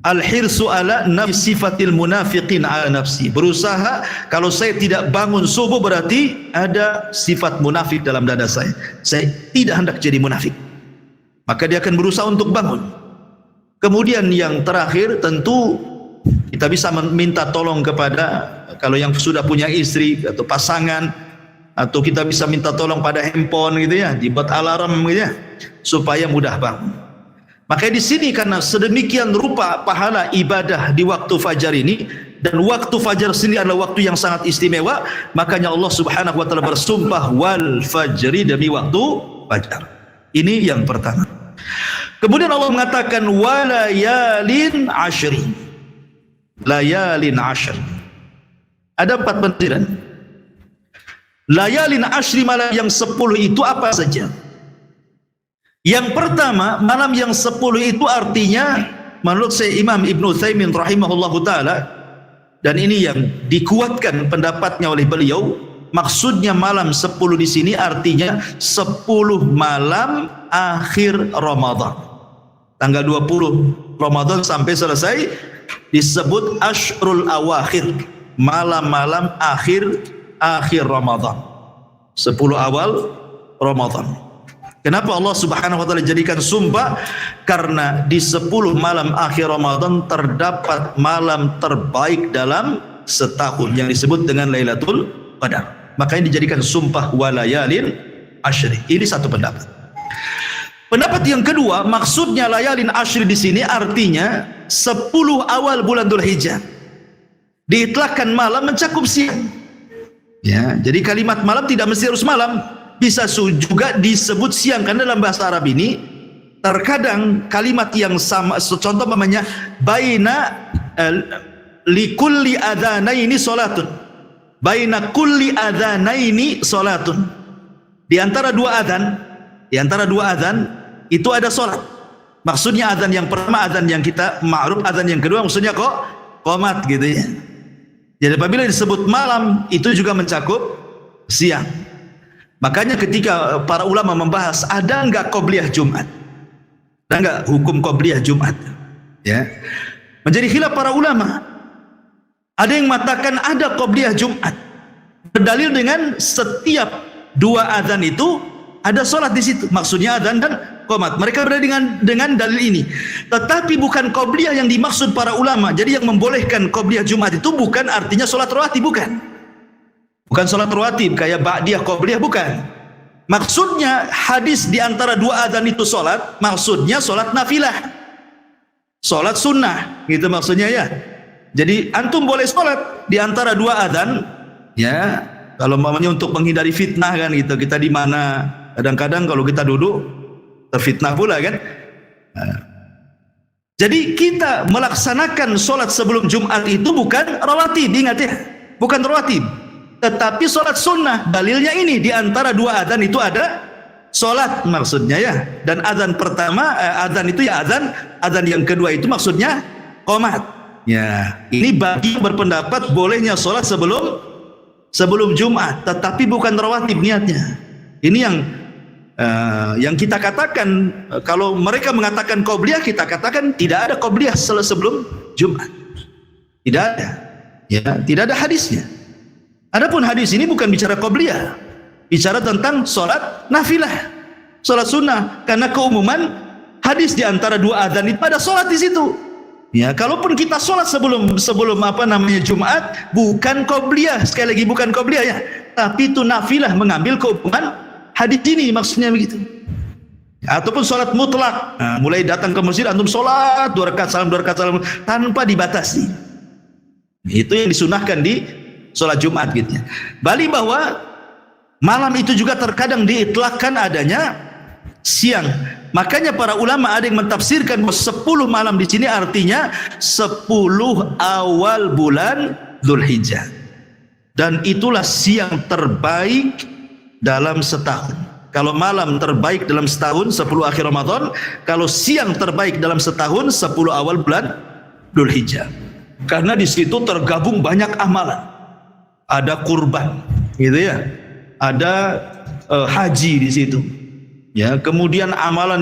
al-hirsu ala nafsi sifatil munafiqin ala nafsi. Berusaha, kalau saya tidak bangun subuh berarti ada sifat munafik dalam dada saya. Saya tidak hendak jadi munafik. Maka dia akan berusaha untuk bangun. Kemudian yang terakhir, tentu kita bisa meminta tolong kepada, kalau yang sudah punya istri atau pasangan, atau kita bisa minta tolong pada handphone gitu ya, dibuat alarm gitu ya, supaya mudah bangun. Makanya di sini karena sedemikian rupa pahala ibadah di waktu fajar ini, dan waktu fajar sendiri adalah waktu yang sangat istimewa, makanya Allah Subhanahu wa taala bersumpah wal fajri, demi waktu fajar. Ini yang pertama. Kemudian Allah mengatakan walayalin ashri. Layalin ashri. Ada 4 penafsiran. Layalin ashri, malam yang 10 itu apa saja? Yang pertama, malam yang 10 itu artinya menurut saya Imam Ibnu Utsaimin rahimahullahu taala, dan ini yang dikuatkan pendapatnya oleh beliau, maksudnya malam 10 di sini artinya 10 malam akhir Ramadan. Tanggal 20 Ramadan sampai selesai disebut Ashrul Awakhir, malam-malam akhir Ramadan. 10 awal Ramadan. Kenapa Allah Subhanahu wa taala jadikan sumpah? Karena di 10 malam akhir Ramadan terdapat malam terbaik dalam setahun yang disebut dengan Lailatul Qadar. Makanya dijadikan sumpah walayalin ashri. Ini satu pendapat. Pendapat yang kedua, maksudnya layalin ashri di sini artinya 10 awal bulan Dzulhijjah. Diitlakkan malam mencakup siang. Ya, jadi kalimat malam tidak mesti harus malam, bisa juga disebut siang, karena dalam bahasa Arab ini terkadang kalimat yang sama, contoh namanya baina likulli adzanaini salatun. Baina kulli adzanaini salatun. Di antara dua adzan itu ada salat. Maksudnya adzan yang pertama adzan yang kita ma'ruf, adzan yang kedua maksudnya kok qomat gitu ya. Jadi apabila disebut malam itu juga mencakup siang. Makanya ketika para ulama membahas ada enggak qobliyah Jumat? Ada enggak hukum qobliyah Jumat? Ya. Menjadi khilaf para ulama. Ada yang mengatakan ada qobliyah Jumat. Berdalil dengan setiap dua adzan itu ada sholat di situ. Maksudnya adzan dan qomat. Mereka berdalil dengan dalil ini. Tetapi bukan qobliyah yang dimaksud para ulama. Jadi yang membolehkan qobliyah Jumat itu bukan artinya sholat rawatib, bukan. Bukan sholat rawatib kayak ba'diyah qobliyah, bukan. Maksudnya hadis di antara dua adzan itu sholat, maksudnya sholat nafilah, sholat sunnah, gitu maksudnya ya. Jadi antum boleh sholat di antara dua adzan, ya. Kalau mamanya untuk menghindari fitnah kan gitu. Kita di mana kadang-kadang kalau kita duduk terfitnah pula kan. Nah. Jadi kita melaksanakan sholat sebelum Jumat itu bukan rawatib, ingat ya, bukan rawatib, tetapi sholat sunnah. Dalilnya ini di antara dua adzan itu ada sholat maksudnya ya. Dan adzan pertama adzan itu ya adzan yang kedua itu maksudnya qomat. Ya, ini bagi yang berpendapat bolehnya sholat sebelum Jumat, tetapi bukan rawatib niatnya. Ini yang kita katakan, kalau mereka mengatakan qobliyah, kita katakan tidak ada qobliyah sebelum Jumat. Tidak ada. Ya, tidak ada hadisnya. Adapun hadis ini bukan bicara qobliyah, bicara tentang sholat nafilah, sholat sunnah, karena keumuman hadis di antara dua adzan itu ada sholat di situ. Ya, kalaupun kita sholat sebelum Jumat, bukan qobliyah, sekali lagi bukan qobliyah ya, tapi itu nafilah, mengambil keumuman hadis ini, maksudnya begitu. Ataupun sholat mutlak, nah, mulai datang ke masjid antum sholat 2 rakaat salam tanpa dibatasi. Itu yang disunahkan di sholat Jumat gitu ya. Bali bahwa Malam itu juga terkadang diitlakkan adanya siang. Makanya para ulama ada yang mentafsirkan bahwa 10 malam di sini artinya 10 awal bulan Dzulhijjah. Dan itulah siang terbaik dalam setahun. Kalau malam terbaik dalam setahun 10 akhir Ramadan, kalau siang terbaik dalam setahun 10 awal bulan Dzulhijjah. Karena di situ tergabung banyak amalan. Ada kurban, gitu ya. Ada haji di situ. Ya, kemudian amalan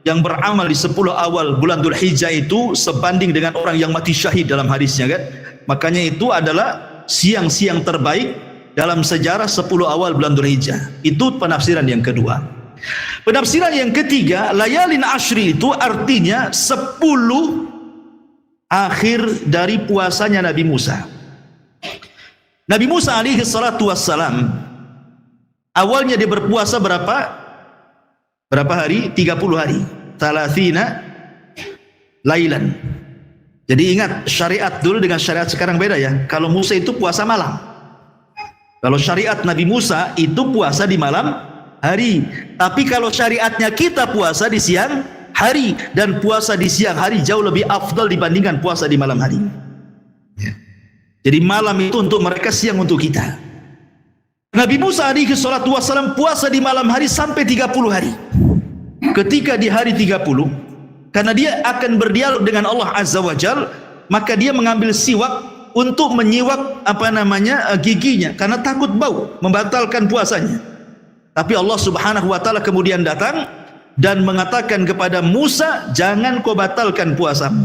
yang beramal di 10 awal bulan Dzulhijjah itu sebanding dengan orang yang mati syahid dalam hadisnya kan. Makanya itu adalah siang-siang terbaik dalam sejarah 10 awal bulan Dzulhijjah. Itu penafsiran yang kedua. Penafsiran yang ketiga, layalin ashri itu artinya 10 akhir dari puasanya Nabi Musa. Nabi Musa alaihi salatu wassalam, awalnya dia berpuasa berapa hari? 30 hari. 30 lailan. Jadi ingat, syariat dulu dengan syariat sekarang beda ya. Kalau Musa itu puasa malam. Kalau syariat Nabi Musa itu puasa di malam hari. Tapi kalau syariatnya kita puasa di siang hari. Dan puasa di siang hari jauh lebih afdal dibandingkan puasa di malam hari. Ya. Jadi malam itu untuk mereka, siang untuk kita. Nabi Musa alaihi salatu wassalam puasa di malam hari sampai 30 hari. Ketika di hari 30, karena dia akan berdialog dengan Allah Azza wa Jal, maka dia mengambil siwak untuk menyiwak giginya, karena takut bau, membatalkan puasanya. Tapi Allah Subhanahu wa taala kemudian datang dan mengatakan kepada Musa, jangan kau batalkan puasamu.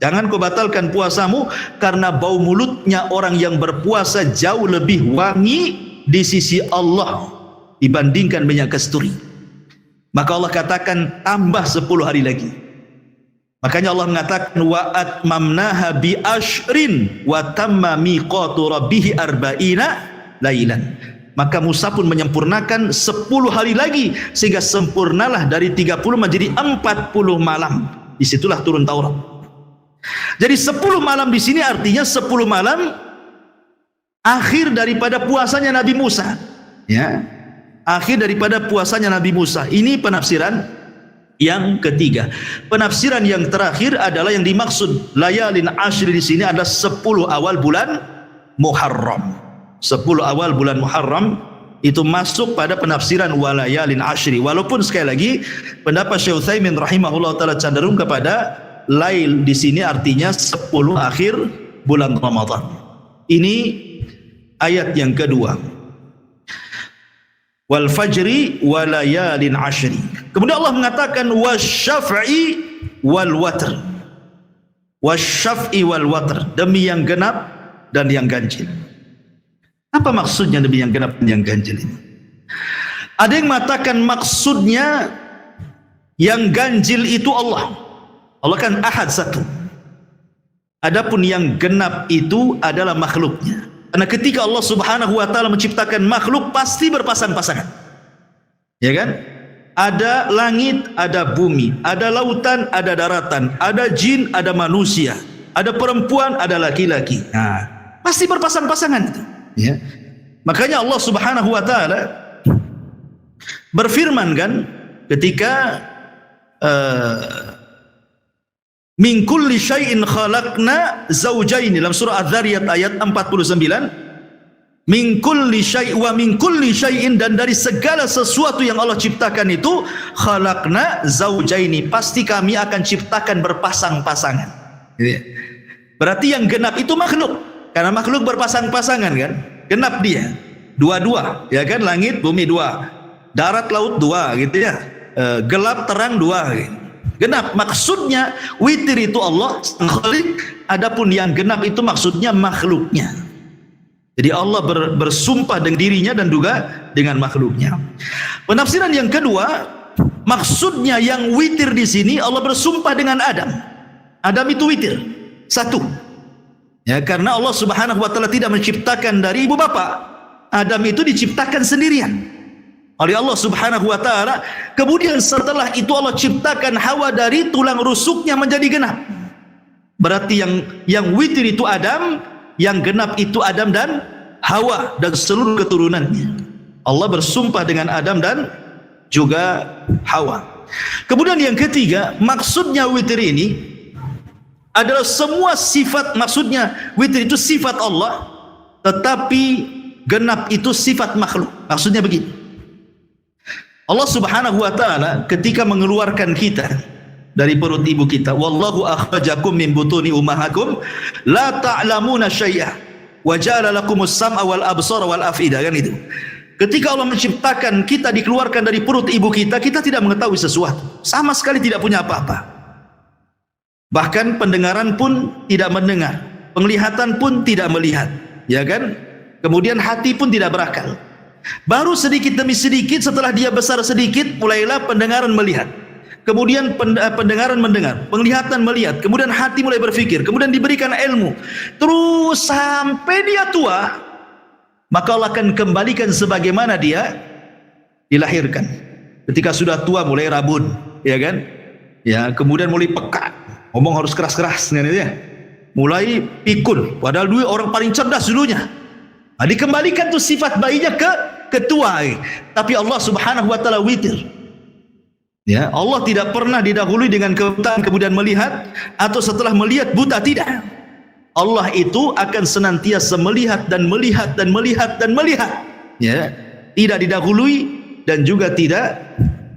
Jangan kau batalkan puasamu, karena bau mulutnya orang yang berpuasa jauh lebih wangi di sisi Allah dibandingkan minyak kasturi. Maka Allah katakan tambah 10 hari lagi. Makanya Allah mengatakan wa atmamnaha bi ashrin wa tamma miqatu rabbih arba'ina lailan. Maka Musa pun menyempurnakan 10 hari lagi, sehingga sempurnalah dari 30 menjadi 40 malam. Disitulah turun Taurat. Jadi 10 malam di sini artinya 10 malam akhir daripada puasanya Nabi Musa. Ya, akhir daripada puasanya Nabi Musa. Ini penafsiran yang ketiga. Penafsiran yang terakhir adalah yang dimaksud layalin ashri di sini adalah 10 awal bulan Muharram. 10 awal bulan Muharram itu masuk pada penafsiran walayalin ashri. Walaupun sekali lagi pendapat Syekh Utsaimin rahimahullah taala cenderung kepada lail di sini artinya 10 akhir bulan Ramadan. Ini ayat yang kedua. Wal fajri walayalin ashri. Kemudian Allah mengatakan wasyaf'i wal watr. Wasyaf'i wal watr, demi yang genap dan yang ganjil. Apa maksudnya demi yang genap dan yang ganjil ini? Ada yang mengatakan maksudnya yang ganjil itu Allah. Allah kan ahad, satu. Adapun yang genap itu adalah makhluknya. Karena ketika Allah Subhanahu wa taala menciptakan makhluk pasti berpasang-pasangan. Ya kan? Ada langit, ada bumi, ada lautan, ada daratan, ada jin, ada manusia, ada perempuan, ada laki-laki. Nah, pasti berpasang-pasangan itu. Ya. Makanya Allah Subhanahu wa taala berfirman kan ketika min kulli syai'in khalaqna zawjaini dalam surah Az-Zariyat ayat 49. Min kulli syai' wa min kulli syai'in, dan dari segala sesuatu yang Allah ciptakan itu khalaqna zawjaini, pasti kami akan ciptakan berpasang-pasangan. Berarti yang genap itu makhluk, karena makhluk berpasang-pasangan kan, genap dia dua-dua, ya kan, langit bumi dua, darat laut dua gitu ya, gelap terang dua gitu. Genap maksudnya witir itu Allah khalik, adapun yang genap itu maksudnya makhluknya. Jadi Allah bersumpah dengan dirinya dan juga dengan makhluknya. Penafsiran yang kedua, maksudnya yang witir di sini Allah bersumpah dengan Adam. Adam itu witir, satu. Ya, karena Allah Subhanahu wa taala tidak menciptakan dari ibu bapa. Adam itu diciptakan sendirian oleh Allah Subhanahu wa taala. Kemudian setelah itu Allah ciptakan Hawa dari tulang rusuknya menjadi genap. Berarti yang witir itu Adam, yang genap itu Adam dan Hawa dan seluruh keturunannya. Allah bersumpah dengan Adam dan juga Hawa. Kemudian yang ketiga, maksudnya witir ini adalah semua sifat, maksudnya witir itu sifat Allah, tetapi genap itu sifat makhluk. Maksudnya begini, Allah subhanahu wa ta'ala ketika mengeluarkan kita dari perut ibu kita, wallahu akhrajakum min butuni ummahakum la ta'lamuna syai'a wa ja'ala lakumus sam'a wal absara wal af'idah, kan itu. Ketika Allah menciptakan kita, dikeluarkan dari perut ibu kita, kita tidak mengetahui sesuatu, sama sekali tidak punya apa-apa. Bahkan pendengaran pun tidak mendengar, penglihatan pun tidak melihat, ya kan? Kemudian hati pun tidak berakal. Baru sedikit demi sedikit setelah dia besar sedikit, mulailah pendengaran melihat, kemudian pendengaran mendengar, penglihatan melihat, kemudian hati mulai berpikir, kemudian diberikan ilmu, terus sampai dia tua. Maka Allah akan kembalikan sebagaimana dia dilahirkan. Ketika sudah tua mulai rabun, ya kan? Ya, kemudian mulai peka, ngomong harus keras-keras, kan itu ya. Mulai pikun, padahal dulu orang paling cerdas dulunya. Nah, dikembalikan tuh sifat bayinya ke ketua. Tapi Allah Subhanahu wa taala witir. Ya, Allah tidak pernah didahului dengan kebutaan kemudian melihat, atau setelah melihat buta, tidak. Allah itu akan senantiasa melihat dan melihat dan melihat dan melihat, ya, tidak didahului dan juga tidak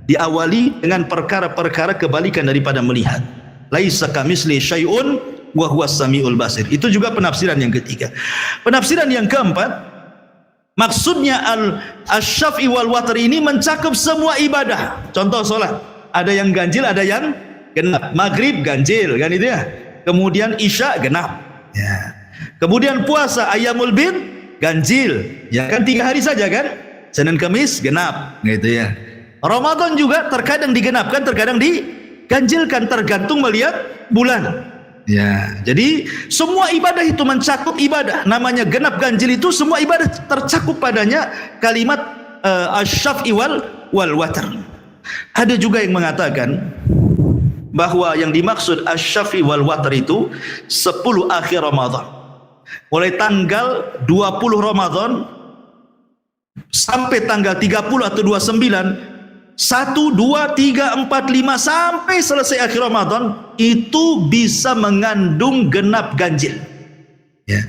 diawali dengan perkara-perkara kebalikan daripada melihat. Laisa kamitsli syai'un wa huwas samiul basir. Itu juga penafsiran yang ketiga. Penafsiran yang keempat, maksudnya al-syaf'i wal watr ini mencakup semua ibadah. Contoh salat, ada yang ganjil, ada yang genap. Maghrib ganjil, kan itu ya. Kemudian isya genap. Ya. Kemudian puasa ayyamul bid ganjil, ya kan 3 hari saja kan, Senin Kamis genap, gitu ya. Ramadan juga terkadang digenapkan, terkadang diganjilkan, tergantung melihat bulan. Ya, jadi semua ibadah itu mencakup ibadah. Namanya genap ganjil itu semua ibadah tercakup padanya kalimat asy-syaf'i wal watr. Ada juga yang mengatakan bahwa yang dimaksud asy-syaf'i wal watr itu 10 akhir Ramadan. Mulai tanggal 20 Ramadan sampai tanggal 30 atau 29, 1, 2, 3, 4, 5 sampai selesai akhir Ramadan, itu bisa mengandung genap ganjil. Ya.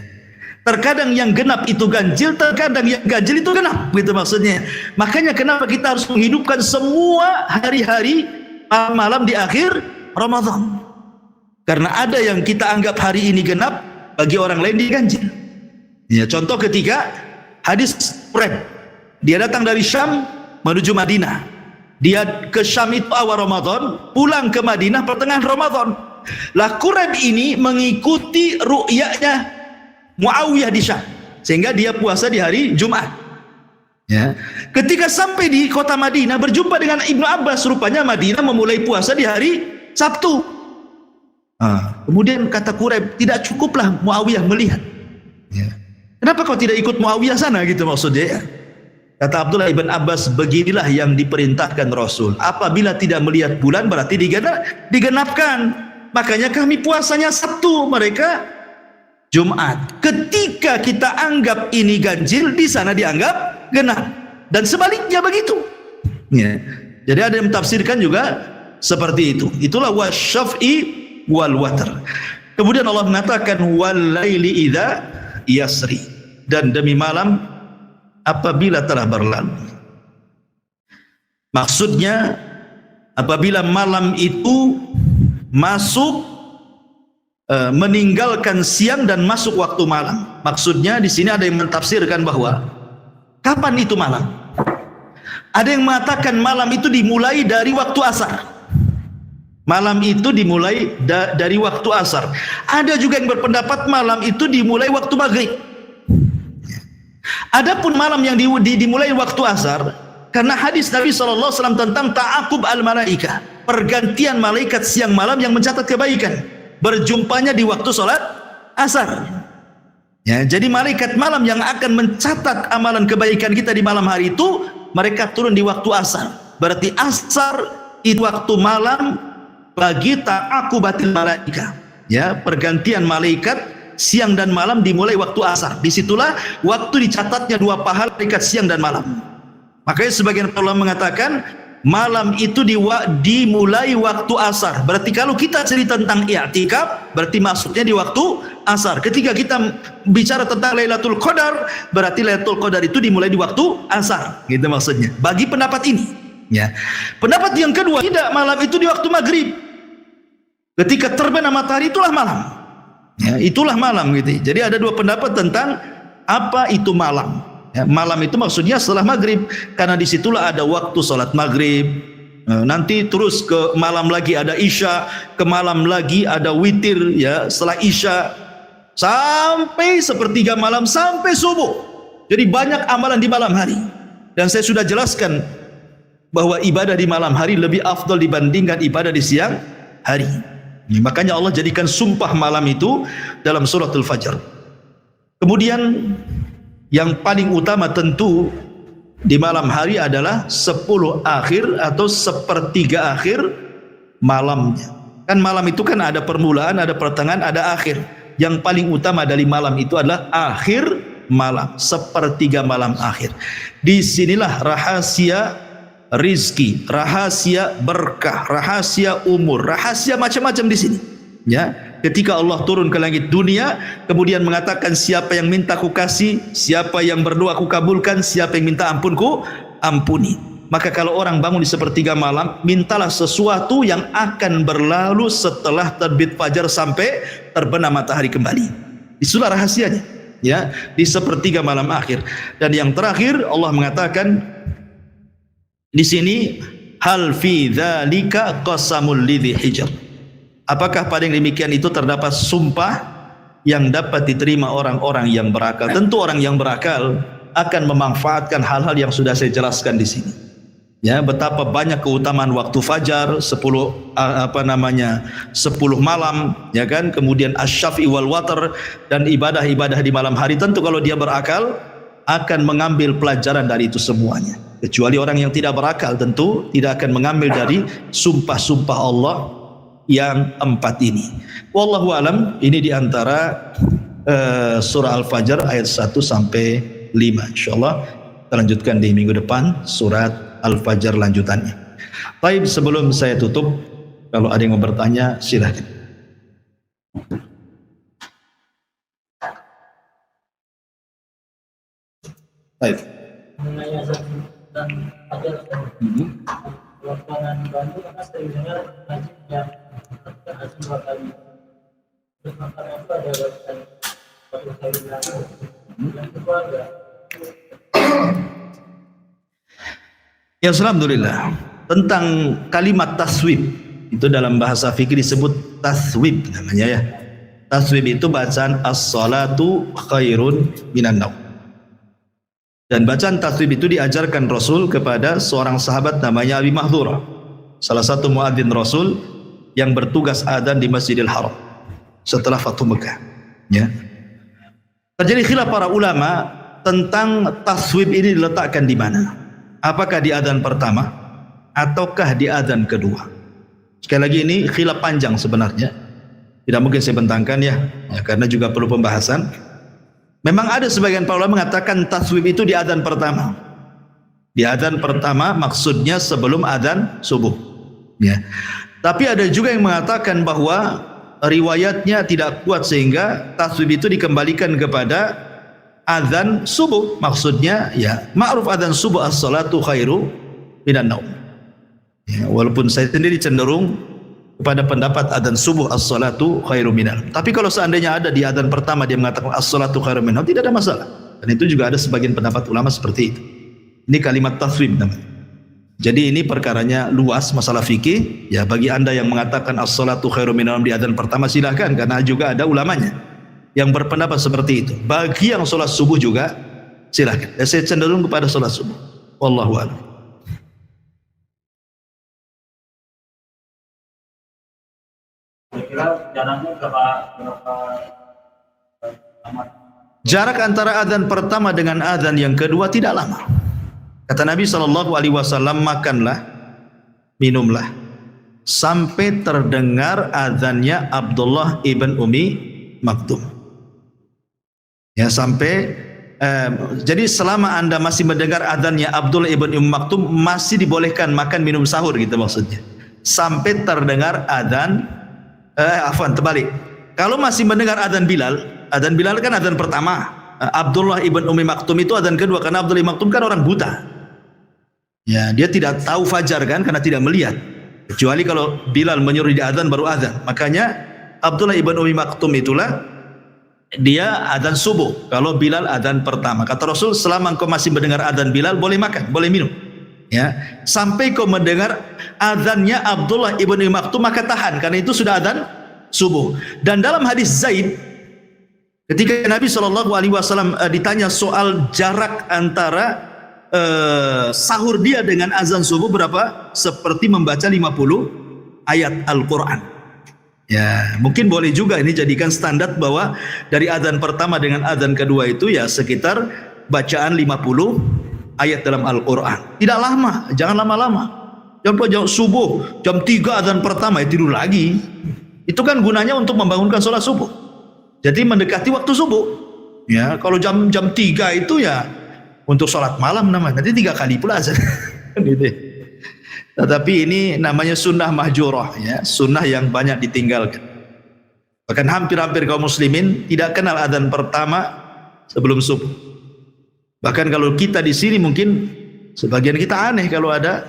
Terkadang yang genap itu ganjil, terkadang yang ganjil itu genap, gitu maksudnya. Makanya kenapa kita harus menghidupkan semua hari-hari malam di akhir Ramadan, karena ada yang kita anggap hari ini genap, bagi orang lain dia ganjil. Ya, contoh ketika hadis Quraib, dia datang dari Syam menuju Madinah. Dia ke Syam itu awal Ramadan, pulang ke Madinah pertengahan Ramadan. Lah Quraib ini mengikuti ru'yanya Muawiyah di Syam, sehingga dia puasa di hari Jumat. Ya. Ketika sampai di kota Madinah berjumpa dengan Ibnu Abbas, rupanya Madinah memulai puasa di hari Sabtu. Kemudian kata Quraib, tidak cukuplah Muawiyah melihat. Ya. Kenapa kau tidak ikut Muawiyah sana, gitu maksudnya. Kata Abdullah ibn Abbas, beginilah yang diperintahkan Rasul. Apabila tidak melihat bulan berarti digenapkan. Makanya kami puasanya Sabtu, mereka Jumat. Ketika kita anggap ini ganjil, di sana dianggap genap. Dan sebaliknya begitu. Ya. Jadi ada yang mentafsirkan juga seperti itu. Itulah wasyaf'i wal watr. Kemudian Allah mengatakan wal laili idza yasri, dan demi malam apabila telah berlalu. Maksudnya apabila malam itu masuk meninggalkan siang dan masuk waktu malam. Maksudnya di sini ada yang mentafsirkan bahwa kapan itu malam? Ada yang mengatakan malam itu dimulai dari waktu asar. Malam itu dimulai dari waktu asar. Ada juga yang berpendapat malam itu dimulai waktu maghrib. Adapun malam yang dimulai waktu asar, karena hadis Nabi SAW tentang ta'aqub al-malaikah, pergantian malaikat siang malam yang mencatat kebaikan, berjumpanya di waktu sholat asar. Ya, jadi malaikat malam yang akan mencatat amalan kebaikan kita di malam hari itu, mereka turun di waktu asar. Berarti asar itu waktu malam bagi ta'aqubatil malaikah, ya, pergantian malaikat siang dan malam dimulai waktu asar. Disitulah waktu dicatatnya 2 pahala malaikat siang dan malam. Makanya sebagian ulama mengatakan malam itu dimulai waktu asar. Berarti kalau kita cerita tentang i'tikaf, berarti maksudnya di waktu asar. Ketika kita bicara tentang Lailatul Qadar, berarti Lailatul Qadar itu dimulai di waktu asar. Gitu maksudnya. Bagi pendapat ini. Ya. Pendapat yang kedua, tidak, malam itu di waktu maghrib. Ketika terbenam matahari itulah malam. Ya, itulah malam gitu. Jadi ada dua pendapat tentang apa itu malam. Ya, malam itu maksudnya setelah maghrib, karena disitulah ada waktu sholat maghrib. Nanti terus ke malam lagi ada isya, ke malam lagi ada witir, ya setelah isya sampai sepertiga malam sampai subuh. Jadi banyak amalan di malam hari. Dan saya sudah jelaskan bahwa ibadah di malam hari lebih afdal dibandingkan ibadah di siang hari. Ya, makanya Allah jadikan sumpah malam itu dalam suratul Fajr. Kemudian yang paling utama tentu di malam hari adalah 10 akhir atau sepertiga akhir malamnya. Kan malam itu kan ada permulaan, ada pertengahan, ada akhir. Yang paling utama dari malam itu adalah akhir malam, sepertiga malam akhir. Disinilah rahasia rizki, rahasia berkah, rahasia umur, rahasia macam-macam di sini. Ya, ketika Allah turun ke langit dunia, kemudian mengatakan siapa yang minta ku kasih, siapa yang berdoa ku kabulkan, siapa yang minta ampun ku ampuni. Maka kalau orang bangun di sepertiga malam, mintalah sesuatu yang akan berlalu setelah terbit fajar sampai terbenam matahari kembali. Itulah rahasianya, ya, di sepertiga malam akhir. Dan yang terakhir Allah mengatakan di sini, hal fi dzalika qasamul lidzi hijr. Apakah pada yang demikian itu terdapat sumpah yang dapat diterima orang-orang yang berakal? Tentu orang yang berakal akan memanfaatkan hal-hal yang sudah saya jelaskan di sini. Ya, betapa banyak keutamaan waktu fajar, 10 malam, ya kan? Kemudian asy-syafi wal watr dan ibadah-ibadah di malam hari. Tentu kalau dia berakal akan mengambil pelajaran dari itu semuanya. Kecuali orang yang tidak berakal tentu tidak akan mengambil dari sumpah-sumpah Allah yang 4 ini. Wallahu alam, ini diantara surah Al-Fajr ayat 1 sampai 5. Insyaallah kita lanjutkan di minggu depan surat Al-Fajr lanjutannya. Baik, sebelum saya tutup, kalau ada yang mau bertanya silahkan. Baik. Dan ada lapangan Bandung karena saya dengar ngaji yang haji 2 kali. Terus makan apa ada satu kali lagi. Yang kedua ada. Ya, alhamdulillah. Tentang kalimat taswib itu dalam bahasa fikih disebut taswib namanya, ya. Taswib itu bacaan as-salatu khairun minan naum. Dan bacaan taswib itu diajarkan Rasul kepada seorang sahabat namanya Abi Mahdhurah, salah satu muadzin Rasul yang bertugas adzan di Masjidil Haram setelah Fathu Mekah. Ya. Terjadi khilaf para ulama tentang taswib ini diletakkan di mana. Apakah di adzan pertama ataukah di adzan kedua? Sekali lagi ini khilaf panjang sebenarnya. Tidak mungkin saya bentangkan, ya karena juga perlu pembahasan. Memang ada sebagian para ulama mengatakan taswib itu di adzan pertama. Di adzan pertama maksudnya sebelum adzan subuh. Ya. Tapi ada juga yang mengatakan bahwa riwayatnya tidak kuat sehingga taswib itu dikembalikan kepada adzan subuh. Maksudnya ya ma'ruf adzan subuh as-salatu khairu minan naum. Ya, walaupun saya sendiri cenderung kepada pendapat adzan subuh as-salatu khairu minal. Tapi kalau seandainya ada di adzan pertama dia mengatakan as-salatu khairu minal, tidak ada masalah. Dan itu juga ada sebagian pendapat ulama seperti itu. Ini kalimat taswib namanya. Jadi ini perkaranya luas masalah fikih. Ya, bagi Anda yang mengatakan as-salatu khairu minal di adzan pertama silahkan, karena juga ada ulamanya yang berpendapat seperti itu. Bagi yang sholat subuh juga silahkan. Ya, saya cenderung kepada sholat subuh. Wallahu a'lam. Jarak antara adzan pertama dengan adzan yang kedua tidak lama. Kata Nabi SAW, makanlah, minumlah sampai terdengar adzannya Abdullah ibn Umi Maktum. Ya, sampai Jadi selama Anda masih mendengar adzannya Abdullah ibn Maktum, masih dibolehkan makan minum sahur gitu maksudnya. Sampai terdengar adzan terbalik. Kalau masih mendengar adzan Bilal kan adzan pertama. Abdullah ibn Maktum itu adzan kedua, karena Abdullah ibn Maktum kan orang buta. Ya, dia tidak tahu fajar kan karena tidak melihat. Kecuali kalau Bilal menyuruh dia adzan baru adzan. Makanya Abdullah ibn Maktum itulah dia adzan subuh kalau Bilal adzan pertama. Kata Rasul, selama engkau masih mendengar adzan Bilal, boleh makan, boleh minum. Ya, sampai kau mendengar adzannya Abdullah ibn Maktum, maka tahan, karena itu sudah adzan subuh. Dan dalam hadis Zaid, ketika Nabi SAW ditanya soal jarak antara sahur dia dengan azan subuh berapa, seperti membaca 50 ayat Al-Quran. Ya, mungkin boleh juga ini jadikan standar bahwa dari adzan pertama dengan adzan kedua itu ya sekitar bacaan 50 ayat dalam Al-Quran. Tidak lama, jangan lama-lama. Jam subuh, jam 3 adzan pertama ya tidur lagi. Itu kan gunanya untuk membangunkan sholat subuh. Jadi mendekati waktu subuh. Ya, kalau jam 3 itu ya untuk sholat malam namanya. Nanti 3 kali pula azan. Gitu. Tetapi ini namanya sunnah mahjurah, ya, sunnah yang banyak ditinggalkan. Bahkan hampir-hampir kaum muslimin tidak kenal adzan pertama sebelum subuh. Bahkan kalau kita di sini mungkin sebagian kita aneh kalau ada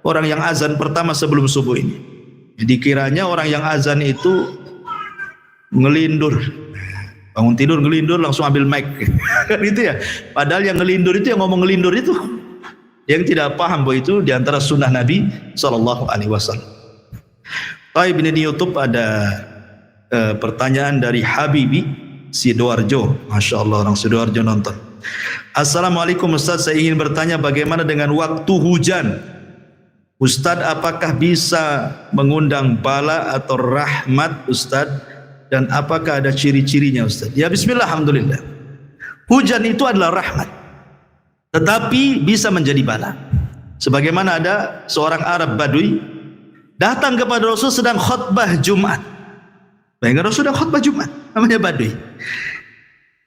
orang yang azan pertama sebelum subuh ini. Jadi kiranya orang yang azan itu ngelindur, bangun tidur ngelindur langsung ambil mic, kan itu ya. Padahal yang ngelindur itu, yang ngomong ngelindur itu yang tidak paham bahwa itu diantara sunnah Nabi SAW. Baik, ini di YouTube ada pertanyaan dari Habibi Sidoarjo. Masya Allah, orang Sidoarjo nonton. Assalamualaikum Ustaz, saya ingin bertanya bagaimana dengan waktu hujan? Ustaz, apakah bisa mengundang bala atau rahmat Ustaz? Dan apakah ada ciri-cirinya Ustaz? Ya, bismillah, alhamdulillah. Hujan itu adalah rahmat, tetapi bisa menjadi bala. Sebagaimana ada seorang Arab Badui datang kepada Rasul sedang khutbah Jumat. Bayangkan Rasul sedang khutbah Jumat, namanya Badui.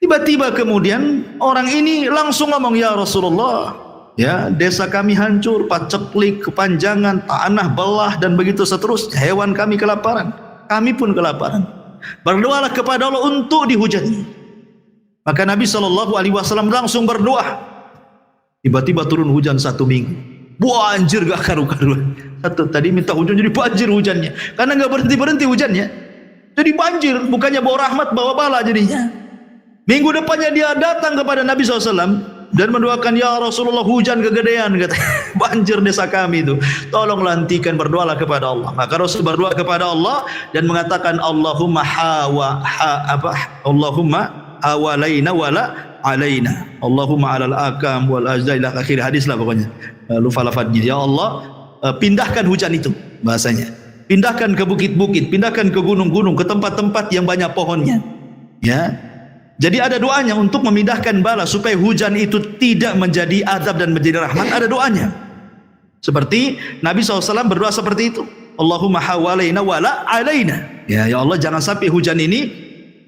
Tiba-tiba kemudian orang ini langsung ngomong, ya Rasulullah, ya, desa kami hancur, paceklik, kepanjangan, tanah belah, dan begitu seterusnya. Hewan kami kelaparan, kami pun kelaparan. Berdoalah kepada Allah untuk dihujani. Maka Nabi SAW langsung berdoa. Tiba-tiba turun hujan 1 minggu. Banjir gak karu-karuan. Tadi minta hujan jadi banjir hujannya. Karena gak berhenti-berhenti hujannya. Jadi banjir, bukannya bawa rahmat, bawa bala jadinya. Minggu depannya dia datang kepada Nabi SAW dan mendoakan, ya Rasulullah, hujan kegedean, kata. Banjir desa kami itu. Tolonglah hentikan, berdoalah kepada Allah. Maka Rasul berdoa kepada Allah dan mengatakan, Allahumma hawalaina wala alaina, Allahumma alal akam wal azailah, akhir hadis lah pokoknya, lupa lafadznya. Ya Allah, pindahkan hujan itu, bahasanya pindahkan ke bukit-bukit, pindahkan ke gunung-gunung, ke tempat-tempat yang banyak pohonnya. Ya, jadi ada doanya untuk memindahkan bala supaya hujan itu tidak menjadi azab dan menjadi rahmat. Ada doanya, seperti Nabi SAW berdoa seperti itu, Allahumma hawalaina wala alaina. Ya Allah, jangan sampai hujan ini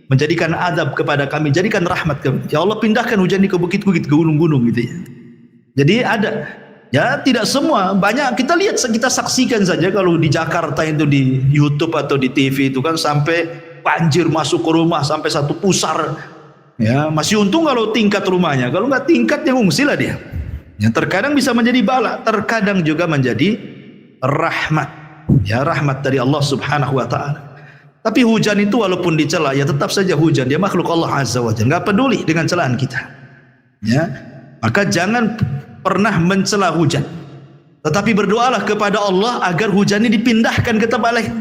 menjadikan adab kepada kami, jadikan rahmat kami. Ya Allah, pindahkan hujan ini ke bukit-bukit, ke gunung-gunung gitu ya. Jadi ada, ya tidak semua, banyak kita lihat, kita saksikan saja kalau di Jakarta itu, di YouTube atau di TV itu kan sampai banjir masuk ke rumah sampai 1 pusar. Ya, masih untung kalau tingkat rumahnya, kalau nggak tingkatnya ngungsi lah dia. Yang terkadang bisa menjadi bala, terkadang juga menjadi rahmat. Ya, rahmat dari Allah Subhanahu wa taala. Tapi hujan itu walaupun dicela, ya tetap saja hujan. Dia makhluk Allah Azza wa Jalla, nggak peduli dengan celaan kita. Ya, maka jangan pernah mencela hujan. Tetapi berdoalah kepada Allah agar hujan ini dipindahkan ke tempat lain.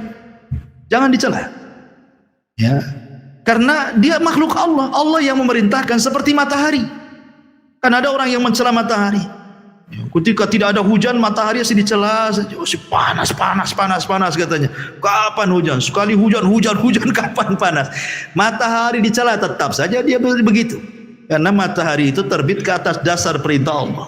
Jangan dicela. Ya, karena dia makhluk Allah. Allah yang memerintahkan, seperti matahari. Kan ada orang yang mencela matahari. Ketika tidak ada hujan, matahari masih dicela saja. Oh, panas katanya. Kapan hujan? Sekali hujan, kapan panas? Matahari dicela, tetap saja dia begitu. Karena matahari itu terbit ke atas dasar perintah Allah.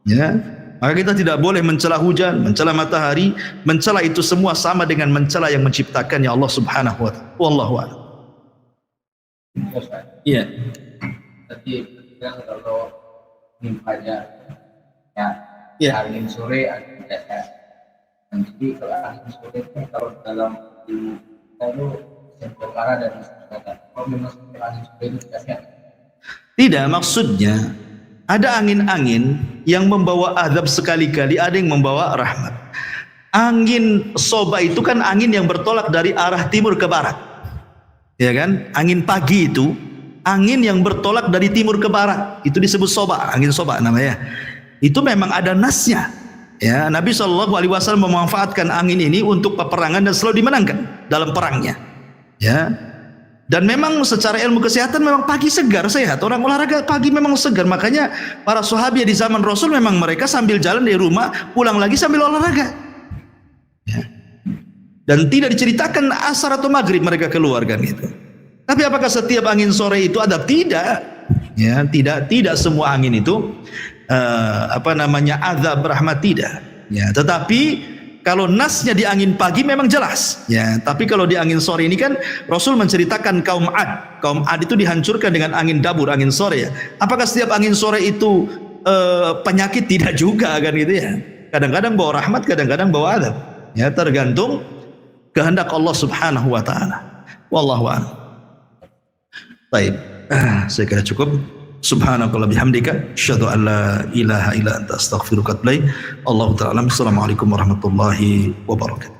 Ya, maka kita tidak boleh mencela hujan, mencela matahari. Mencela itu semua sama dengan mencela yang menciptakannya Allah Subhanahu wa taala. Wallahu a'lam. Iya. Tadi bilang kalau nimpanya Ya. angin sore, angin dada. Jadi kalau angin sore itu kalau dalam ilmu kita itu sempurna dan sempurna. Kalau memang angin sore itu biasanya Tidak, maksudnya ada angin-angin yang membawa azab sekali-kali, ada yang membawa rahmat. Angin soba itu kan angin yang bertolak dari arah timur ke barat, ya kan? Angin pagi itu angin yang bertolak dari timur ke barat, itu disebut soba, angin soba namanya. Itu memang ada nasnya, ya. Nabi SAW memanfaatkan angin ini untuk peperangan dan selalu dimenangkan dalam perangnya, ya. Dan memang secara ilmu kesehatan memang pagi segar, sehat. Orang olahraga pagi memang segar. Makanya para sahabat di zaman Rasul memang mereka sambil jalan di rumah, pulang lagi sambil olahraga, ya. Dan tidak diceritakan asar atau maghrib mereka keluar kan itu. Tapi apakah setiap angin sore itu ada? Tidak, ya. Tidak semua angin itu azab rahmat, tidak, ya. Tetapi kalau nasnya di angin pagi memang jelas, ya. Tapi kalau di angin sore ini kan Rasul menceritakan kaum Ad. Kaum Ad itu dihancurkan dengan angin dabur, angin sore, ya. Apakah setiap angin sore itu penyakit? Tidak juga kan gitu, ya. Kadang-kadang bawa rahmat, kadang-kadang bawa azab, ya. Tergantung kehendak Allah Subhanahu wa taala. Wallahu a'lam. Baik, saya kira cukup. Subhanakallah bihamdika asyhadu an la ilaha illa anta astaghfiruka wa atubu ilaik. Allahu ta'ala. Assalamualaikum warahmatullahi wabarakatuh.